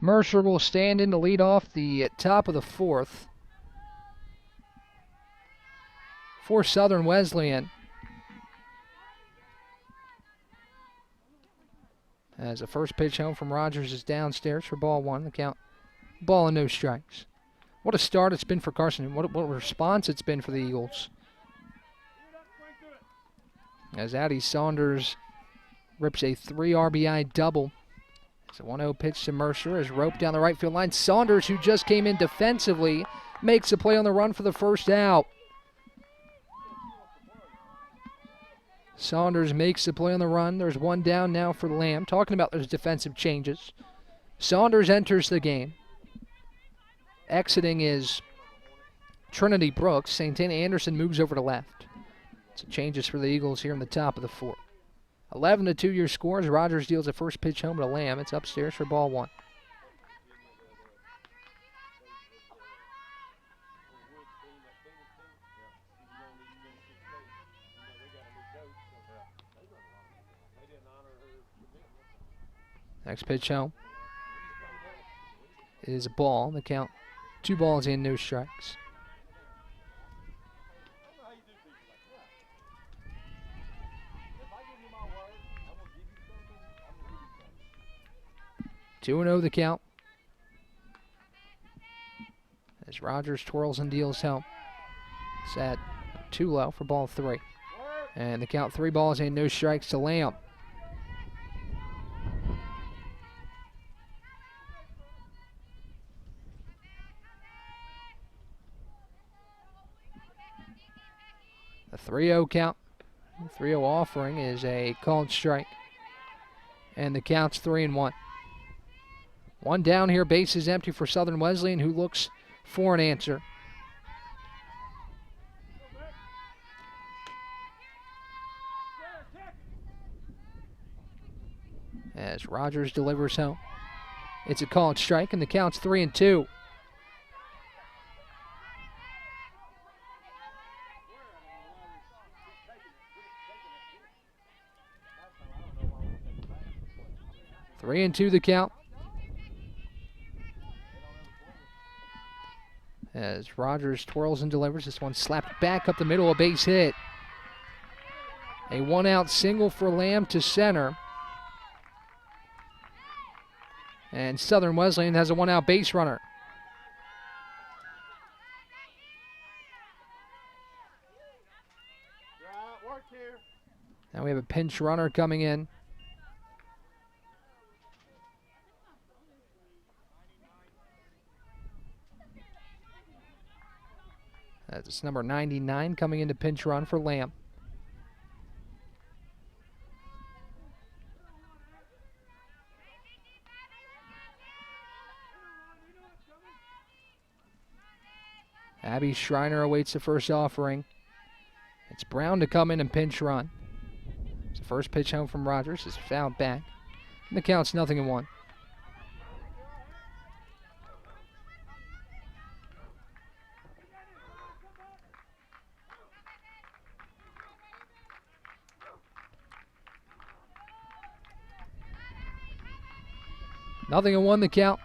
Mercer will stand in to lead off the top of the fourth for Southern Wesleyan. As the first pitch home from Rogers is downstairs for ball one. The count, ball and no strikes. What a start it's been for Carson. What a response it's been for the Eagles. As Addie Saunders rips a 3 RBI double. It's a 1-0 pitch to Mercer as roped down the right field line. Saunders, who just came in defensively, makes a play on the run for the first out. Saunders makes the play on the run. There's one down now for Lamb. Talking about those defensive changes. Saunders enters the game. Exiting is Trinity Brooks. Santana Anderson moves over to left. So changes for the Eagles here in the top of the fourth. 11-2 your score as Rogers deals a first pitch home to Lamb. It's upstairs for ball one. Next pitch home is a ball. The count, 2 balls and no strikes. Two and 0 the count. As Rogers twirls and deals home. Set too low for ball 3. And the count, 3 balls and no strikes to Lamb. The 3-0 count. The 3-0 offering is a called strike. And the count's 3-1. One down here, base is empty for Southern Wesleyan, who looks for an answer. As Rogers delivers home. It's a called strike, and the count's 3-2. Three and 2 the count. As Rogers twirls and delivers, this one slapped back up the middle, a base hit. A 1-out single for Lamb to center. And Southern Wesleyan has a 1-out base runner. Now we have a pinch runner coming in. That's number 99 coming into pinch run for Lamb. Abby Schreiner awaits the first offering. It's Brown to come in and pinch run. It's the first pitch home from Rogers. It's fouled back. And the count's 0-1. Nothing and 1 the count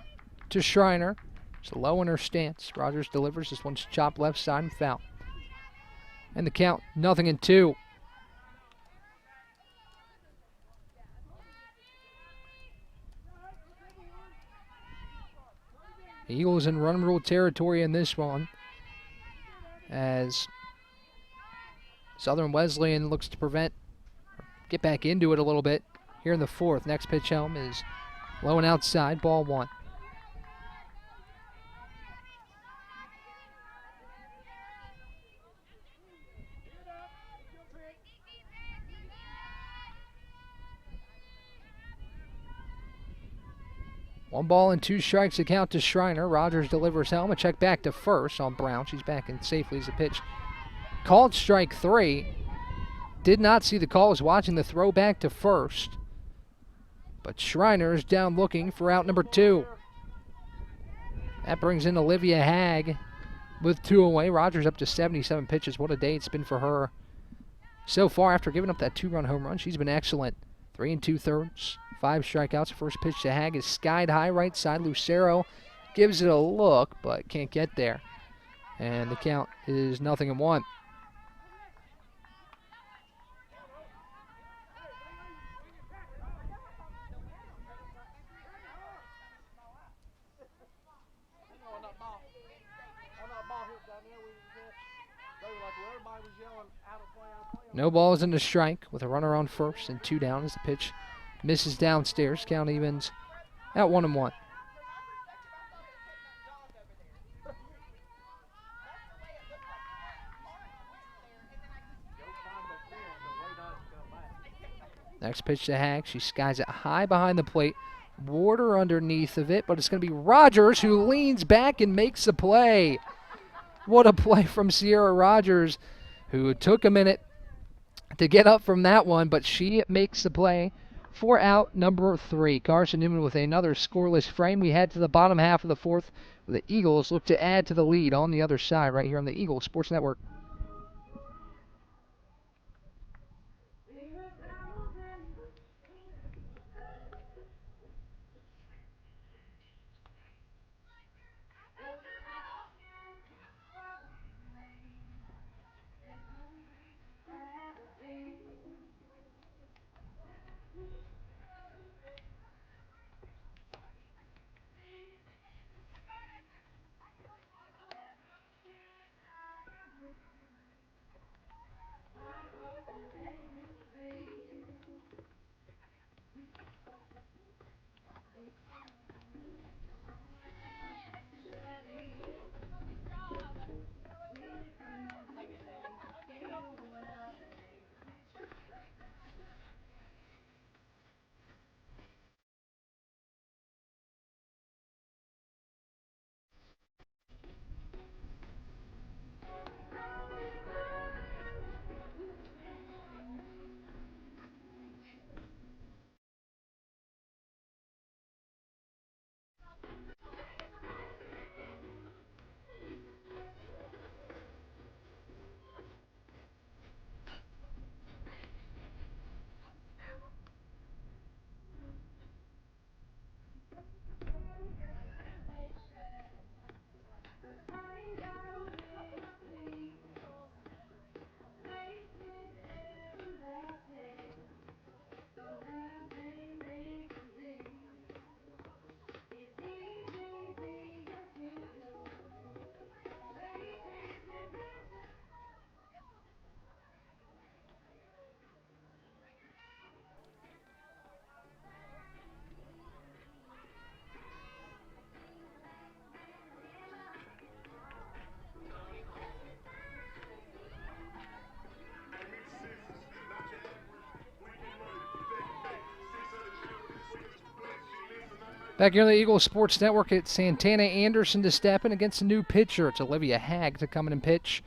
to Schreiner. It's low in her stance. Rogers delivers. This one's chopped left side and foul. And the count, 0-2. Eagles in run rule territory in this one, as Southern Wesleyan looks to get back into it a little bit here in the fourth. Next pitch home is low and outside, ball 1. One ball and 2 strikes to count to Schreiner. Rogers delivers home. A check back to first on Brown. She's back in safely as a pitch. Called strike 3. Did not see the call. Was watching the throw back to first. But Schreiner is down looking for out number 2. That brings in Olivia Hag with 2 away. Rogers up to 77 pitches. What a day it's been for her so far after giving up that 2-run home run. She's been excellent. 3 2/3. 5 strikeouts. First pitch to Hag is skied high right side. Lucero gives it a look, but can't get there. And the count is 0-1. No balls in the strike with a runner on first and 2 down as the pitch misses downstairs. Count evens at 1-1. Next pitch to Hag. She skies it high behind the plate. Warder underneath of it, but it's going to be Rogers who leans back and makes the play. What a play from Sierra Rogers, who took a minute to get up from that one, but she makes the play for out number 3. Carson-Newman with another scoreless frame. We head to the bottom half of the 4th, where the Eagles look to add to the lead on the other side right here on the Eagles Sports Network. Back here on the Eagles Sports Network, it's Santana Anderson to step in against a new pitcher. It's Olivia Hag to come in and pitch.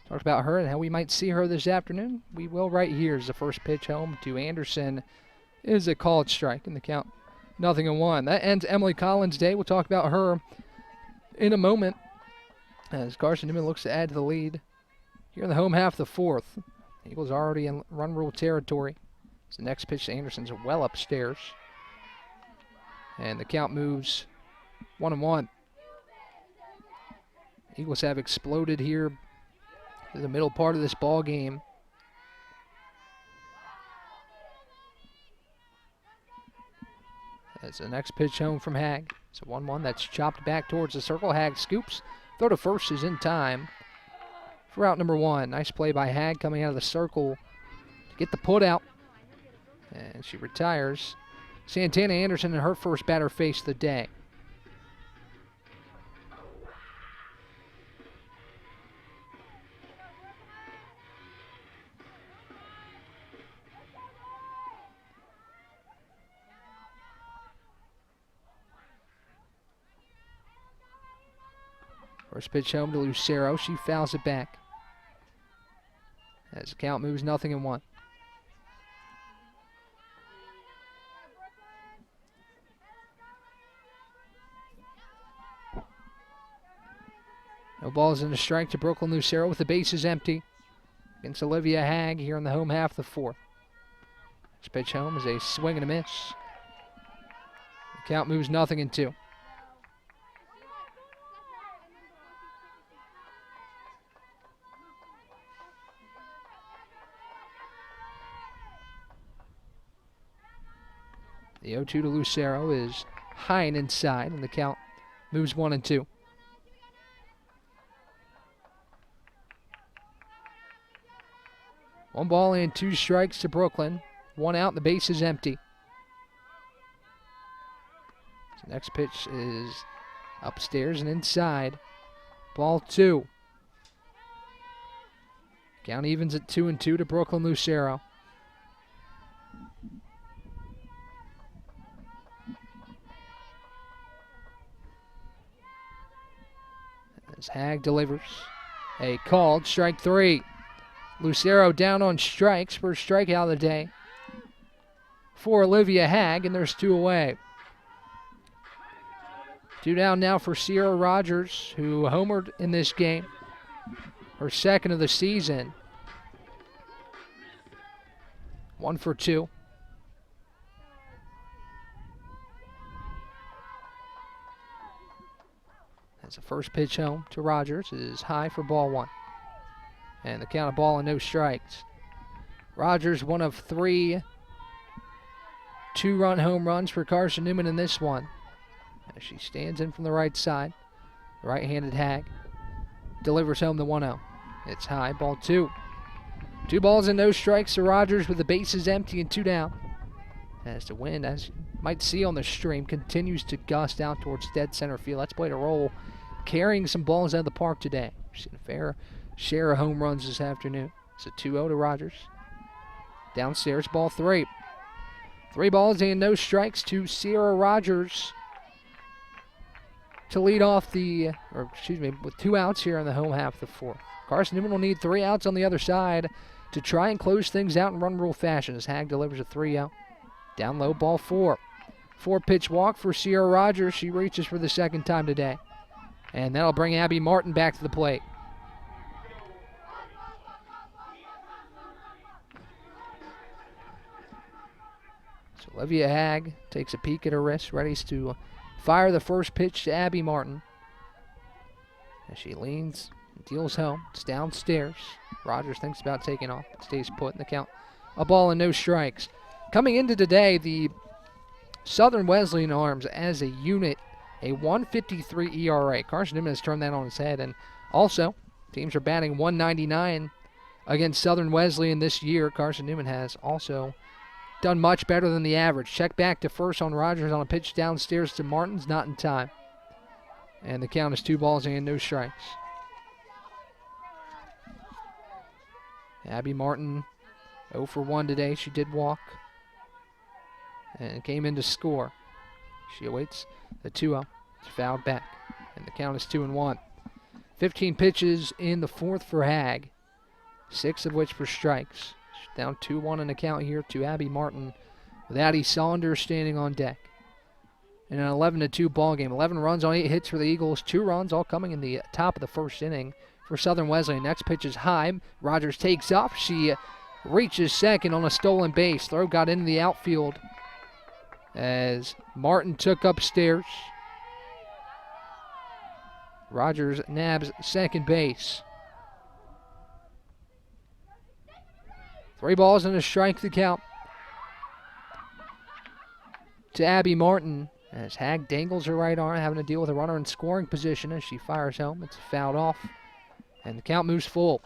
Talked about her and how we might see her this afternoon. We will right here as the first pitch home to Anderson is a called strike in the count. 0-1. That ends Emily Collins' day. We'll talk about her in a moment as Carson-Newman looks to add to the lead here in the home half of the 4th. Eagles are already in run rule territory. So the next pitch to Anderson's well upstairs. And the count moves 1-1. Eagles have exploded here in the middle part of this ball game. As the next pitch home from Hag. It's a 1-1 that's chopped back towards the circle. Hag scoops. Throw to first is in time for out number 1. Nice play by Hag coming out of the circle to get the put out. And she retires. Santana Anderson in her first batter face of the day. First pitch home to Lucero. She fouls it back. As the count moves 0-1. No balls in the strike to Brooklyn Lucero with the bases empty against Olivia Hag here in the home half of the 4th. This pitch home is a swing and a miss. The count moves 0-2. The 0-2 to Lucero is high and inside, and the count moves 1-2. 1 ball and 2 strikes to Brooklyn. 1 out, the base is empty. The next pitch is upstairs and inside. Ball 2. Count evens at 2-2 to Brooklyn Lucero. As Hag delivers. A called strike 3. Lucero down on strikes. First strikeout of the day for Olivia Hag, and there's 2 away. 2 down now for Sierra Rogers, who homered in this game. Her second of the season. 1 for 2. As the first pitch home to Rogers is high for ball 1. And the count of ball and no strikes. Rogers, one of 3 2-run home runs for Carson-Newman in this one. As she stands in from the right side. Right-handed Hag delivers home the 1-0. It's high, ball 2. 2 balls and no strikes to Rogers with the bases empty and 2 down. As the wind, as you might see on the stream, continues to gust out towards dead center field. Let's play a role carrying some balls out of the park today. We've seen a fair share of home runs this afternoon. It's a 2-0 to Rogers. Downstairs, ball 3. 3 balls and no strikes to Sierra Rogers to lead off with 2 outs here in the home half of the 4th. Carson-Newman will need 3 outs on the other side to try and close things out in run rule fashion as Hag delivers a 3-0. Down low, ball 4. 4-pitch walk for Sierra Rogers. She reaches for the second time today. And that'll bring Abby Martin back to the plate. So Olivia Hag takes a peek at her wrist, ready to fire the first pitch to Abby Martin. As she leans and deals home. It's downstairs. Rogers thinks about taking off, but stays put in the count. A ball and no strikes. Coming into today, the Southern Wesleyan Arms as a unit, a 1.53 ERA. Carson-Newman has turned that on its head. And also, teams are batting 199 against Southern Wesleyan this year. Carson-Newman has also done much better than the average. Check back to first on Rogers on a pitch downstairs to Martin's, not in time. And the count is 2 balls and no strikes. Abby Martin 0 for 1 today. She did walk and came in to score. She awaits the 2-0. It's fouled back. And the count is 2-1. 15 pitches in the 4th for Hag, 6 of which for strikes. She's down 2-1 in the count here to Abby Martin with Addie Saunders standing on deck. In an 11-2 ball game. 11 runs on 8 hits for the Eagles. 2 runs all coming in the top of the first inning for Southern Wesleyan. Next pitch is high. Rogers takes off. She reaches second on a stolen base. Throw got into the outfield as Martin took upstairs. Rogers nabs second base. 3 balls and a strike to count to Abby Martin as Hag dangles her right arm, having to deal with a runner in scoring position as she fires home. It's fouled off, and the count moves full.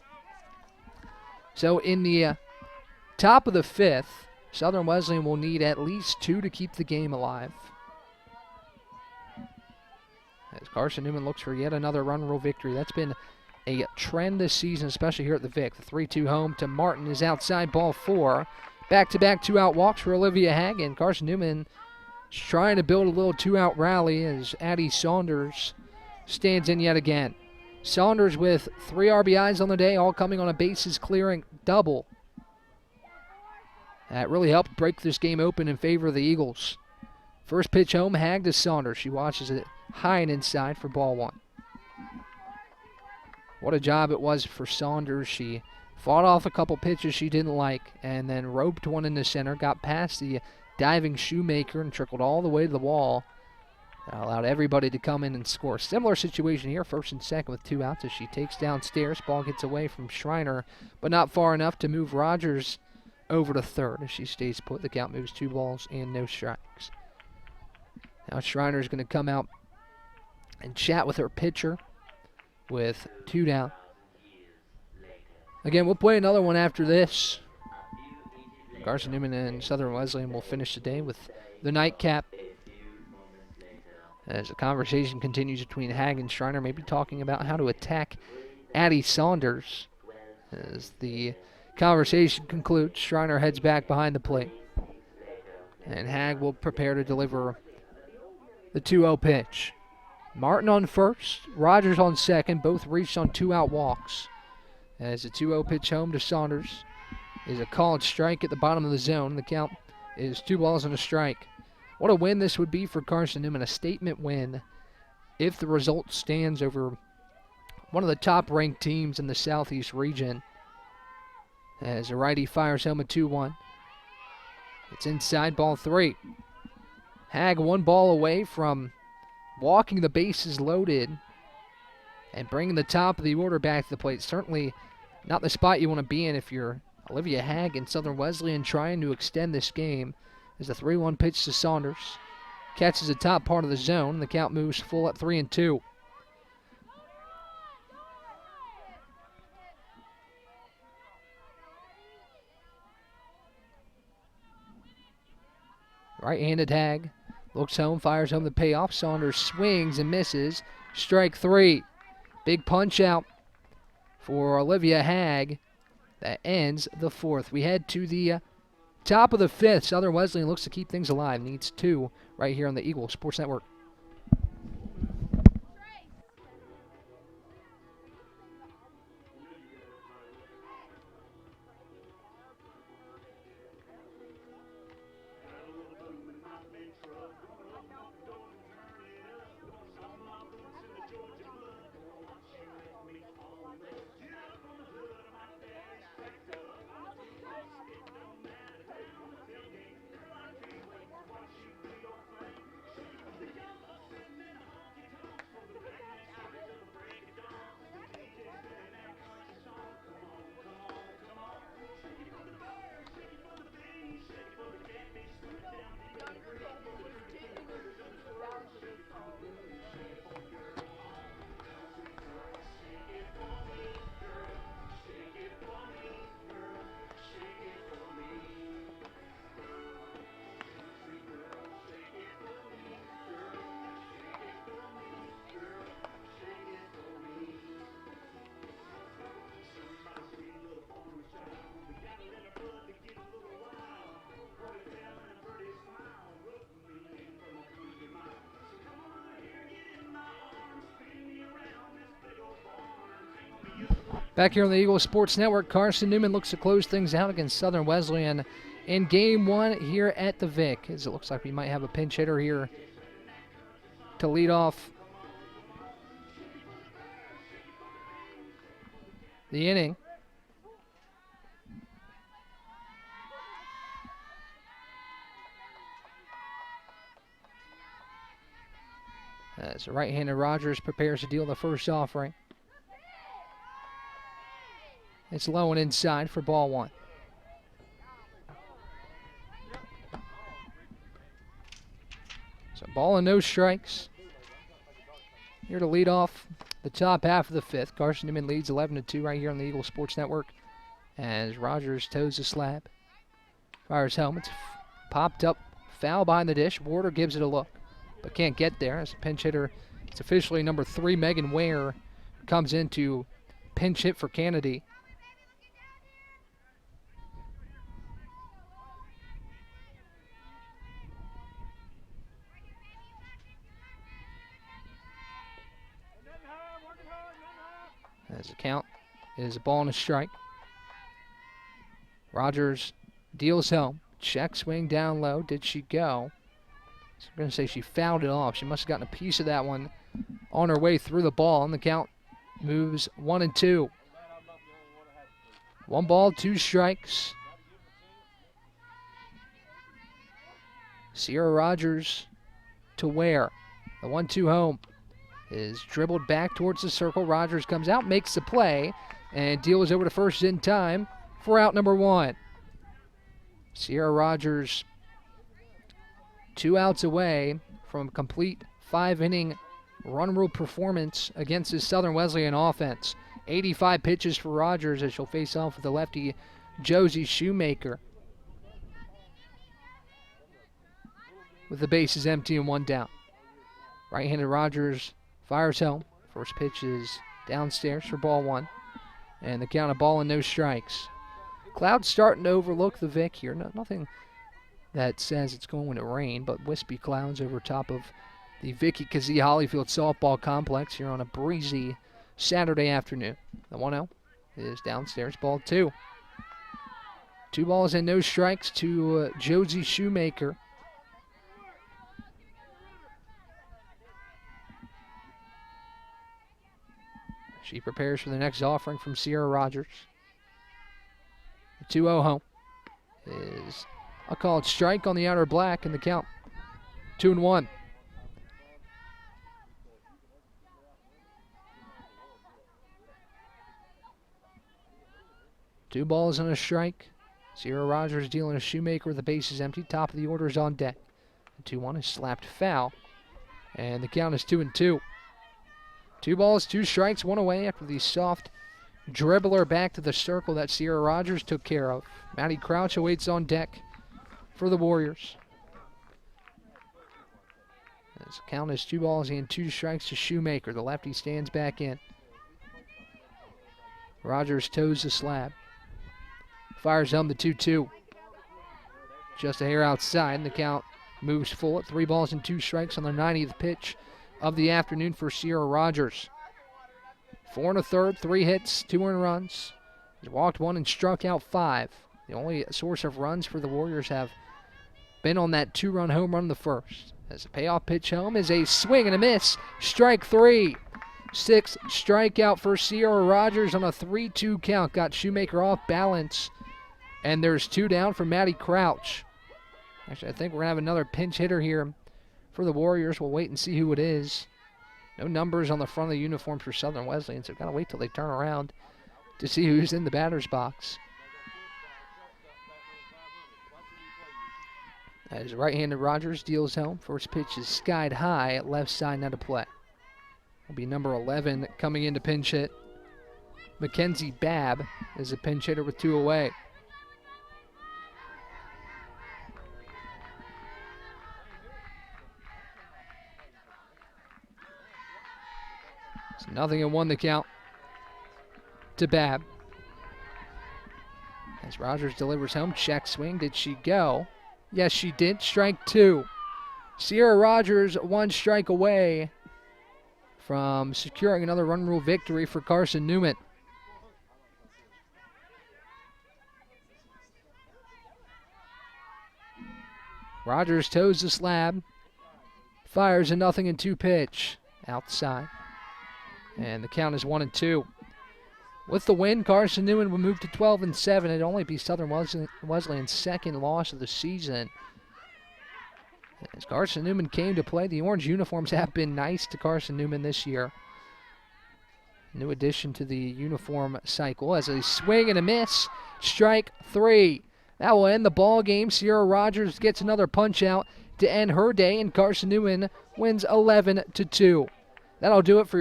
So in the top of the 5th, Southern Wesleyan will need at least 2 to keep the game alive. As Carson-Newman looks for yet another run rule victory. That's been a trend this season, especially here at the Vic. The 3-2 home to Martin is outside, ball 4. Back-to-back 2-out walks for Olivia Hag, and Carson-Newman is trying to build a little 2-out rally as Addie Saunders stands in yet again. Saunders with 3 RBIs on the day, all coming on a bases-clearing double. That really helped break this game open in favor of the Eagles. First pitch home, Hag to Saunders. She watches it high and inside for ball 1. What a job it was for Saunders. She fought off a couple pitches she didn't like and then roped one in the center, got past the diving Shoemaker and trickled all the way to the wall. That allowed everybody to come in and score. Similar situation here, first and second with 2 outs as she takes downstairs. Ball gets away from Schreiner, but not far enough to move Rogers over to third as she stays put. The count moves 2 balls and no strikes. Now Schreiner's going to come out and chat with her pitcher with 2 down. Again, we'll play another one after this. Carson-Newman and Southern Wesleyan will finish the day with the nightcap. As the conversation continues between Hag and Schreiner, maybe talking about how to attack Addie Saunders. As the conversation concludes, Schreiner heads back behind the plate. And Hag will prepare to deliver the 2-0 pitch. Martin on first, Rogers on second, both reached on 2-out walks. As the 2-0 pitch home to Saunders is a called strike at the bottom of the zone. The count is 2 balls and a strike. What a win this would be for Carson-Newman, a statement win if the result stands over one of the top-ranked teams in the Southeast region. As a righty fires home a 2-1. It's inside, ball 3. Hag 1 ball away from walking the bases loaded and bringing the top of the order back to the plate. Certainly not the spot you want to be in if you're Olivia Hag and Southern Wesleyan trying to extend this game. As the 3-1 pitch to Saunders catches the top part of the zone. The count moves full at 3-2. Right-handed Hag looks home, fires home the payoff. Saunders swings and misses. Strike 3. Big punch out for Olivia Hag. That ends the 4th. We head to the top of the 5th. Southern Wesleyan looks to keep things alive. Needs 2 right here on the Eagle Sports Network. Back here on the Eagle Sports Network, Carson-Newman looks to close things out against Southern Wesleyan in Game 1 here at the Vic. As it looks like we might have a pinch hitter here to lead off the inning. As the right-handed Rogers prepares to deal the first offering. It's low and inside for ball 1. So ball and no strikes. Here to lead off the top half of the 5th. Carson-Newman leads 11-2 right here on the Eagle Sports Network as Rogers toes the slab. Fires home. It's popped up, foul behind the dish. Warder gives it a look, but can't get there. As a pinch hitter, it's officially number 3, Megan Ware, comes in to pinch hit for Kennedy. As the count is a ball and a strike. Rogers deals home. Check swing down low. Did she go? So I'm going to say she fouled it off. She must have gotten a piece of that one on her way through the ball. And the count moves 1-2. 1 ball, 2 strikes. Sierra Rogers to Ware. The 1-2 home is dribbled back towards the circle. Rogers comes out, makes the play, and deals over to first in time for out number 1. Sierra Rogers 2 outs away from a complete 5-inning run rule performance against his Southern Wesleyan offense. 85 pitches for Rogers as she'll face off with the lefty Josie Shoemaker. With the bases empty and 1 down. Right-handed Rogers fires home. First pitch is downstairs for ball 1. And the count of ball and no strikes. Clouds starting to overlook the Vic here. Nothing that says it's going to rain, but wispy clouds over top of the Vicky Kazee Hollyfield softball complex here on a breezy Saturday afternoon. The 1-0 is downstairs, ball 2. 2 balls and no strikes to Josie Shoemaker. She prepares for the next offering from Sierra Rogers. The 2-0 home is a called strike on the outer black, and the count 2-1. Two balls and a strike. Sierra Rogers dealing a Shoemaker with the bases empty. Top of the order is on deck. The 2-1 is slapped foul, and the count is 2-2. 2 balls, 2 strikes, 1 away after the soft dribbler back to the circle that Sierra Rogers took care of. Maddie Crouch awaits on deck for the Warriors. As the count is 2 balls and 2 strikes to Shoemaker. The lefty stands back in. Rogers toes the slab. Fires home the 2-2. Just a hair outside, and the count moves full at 3 balls and 2 strikes on the 90th pitch of the afternoon for Sierra Rogers. 4 1/3, 3 hits, 2 earned runs. He's walked 1 and struck out 5. The only source of runs for the Warriors have been on that 2-run home run in the first. As the payoff pitch home is a swing and a miss. Strike 3. 6th strikeout for Sierra Rogers on a 3-2 count. Got Shoemaker off balance. And there's 2 down for Maddie Crouch. Actually, I think we're going to have another pinch hitter here for the Warriors. We'll wait and see who it is. No numbers on the front of the uniforms for Southern Wesleyan, so we've got to wait till they turn around to see who's in the batter's box. As right-handed Rogers deals home. First pitch is skied high at left side, not a play. Will be number 11 coming in to pinch hit. Mackenzie Babb is a pinch hitter with 2 away. So 0-1 the count to Babb. As Rogers delivers home, check swing. Did she go? Yes, she did. Strike 2. Sierra Rogers 1 strike away from securing another run rule victory for Carson-Newman. Rogers toes the slab. Fires a 0-2 pitch outside. And the count is 1-2. With the win, Carson-Newman will move to 12-7. It'd only be Southern Wesleyan's 2nd loss of the season. As Carson-Newman came to play, the orange uniforms have been nice to Carson-Newman this year. New addition to the uniform cycle as a swing and a miss. Strike 3. That will end the ball game. Sierra Rogers gets another punch out to end her day, and Carson-Newman wins 11-2. That'll do it for your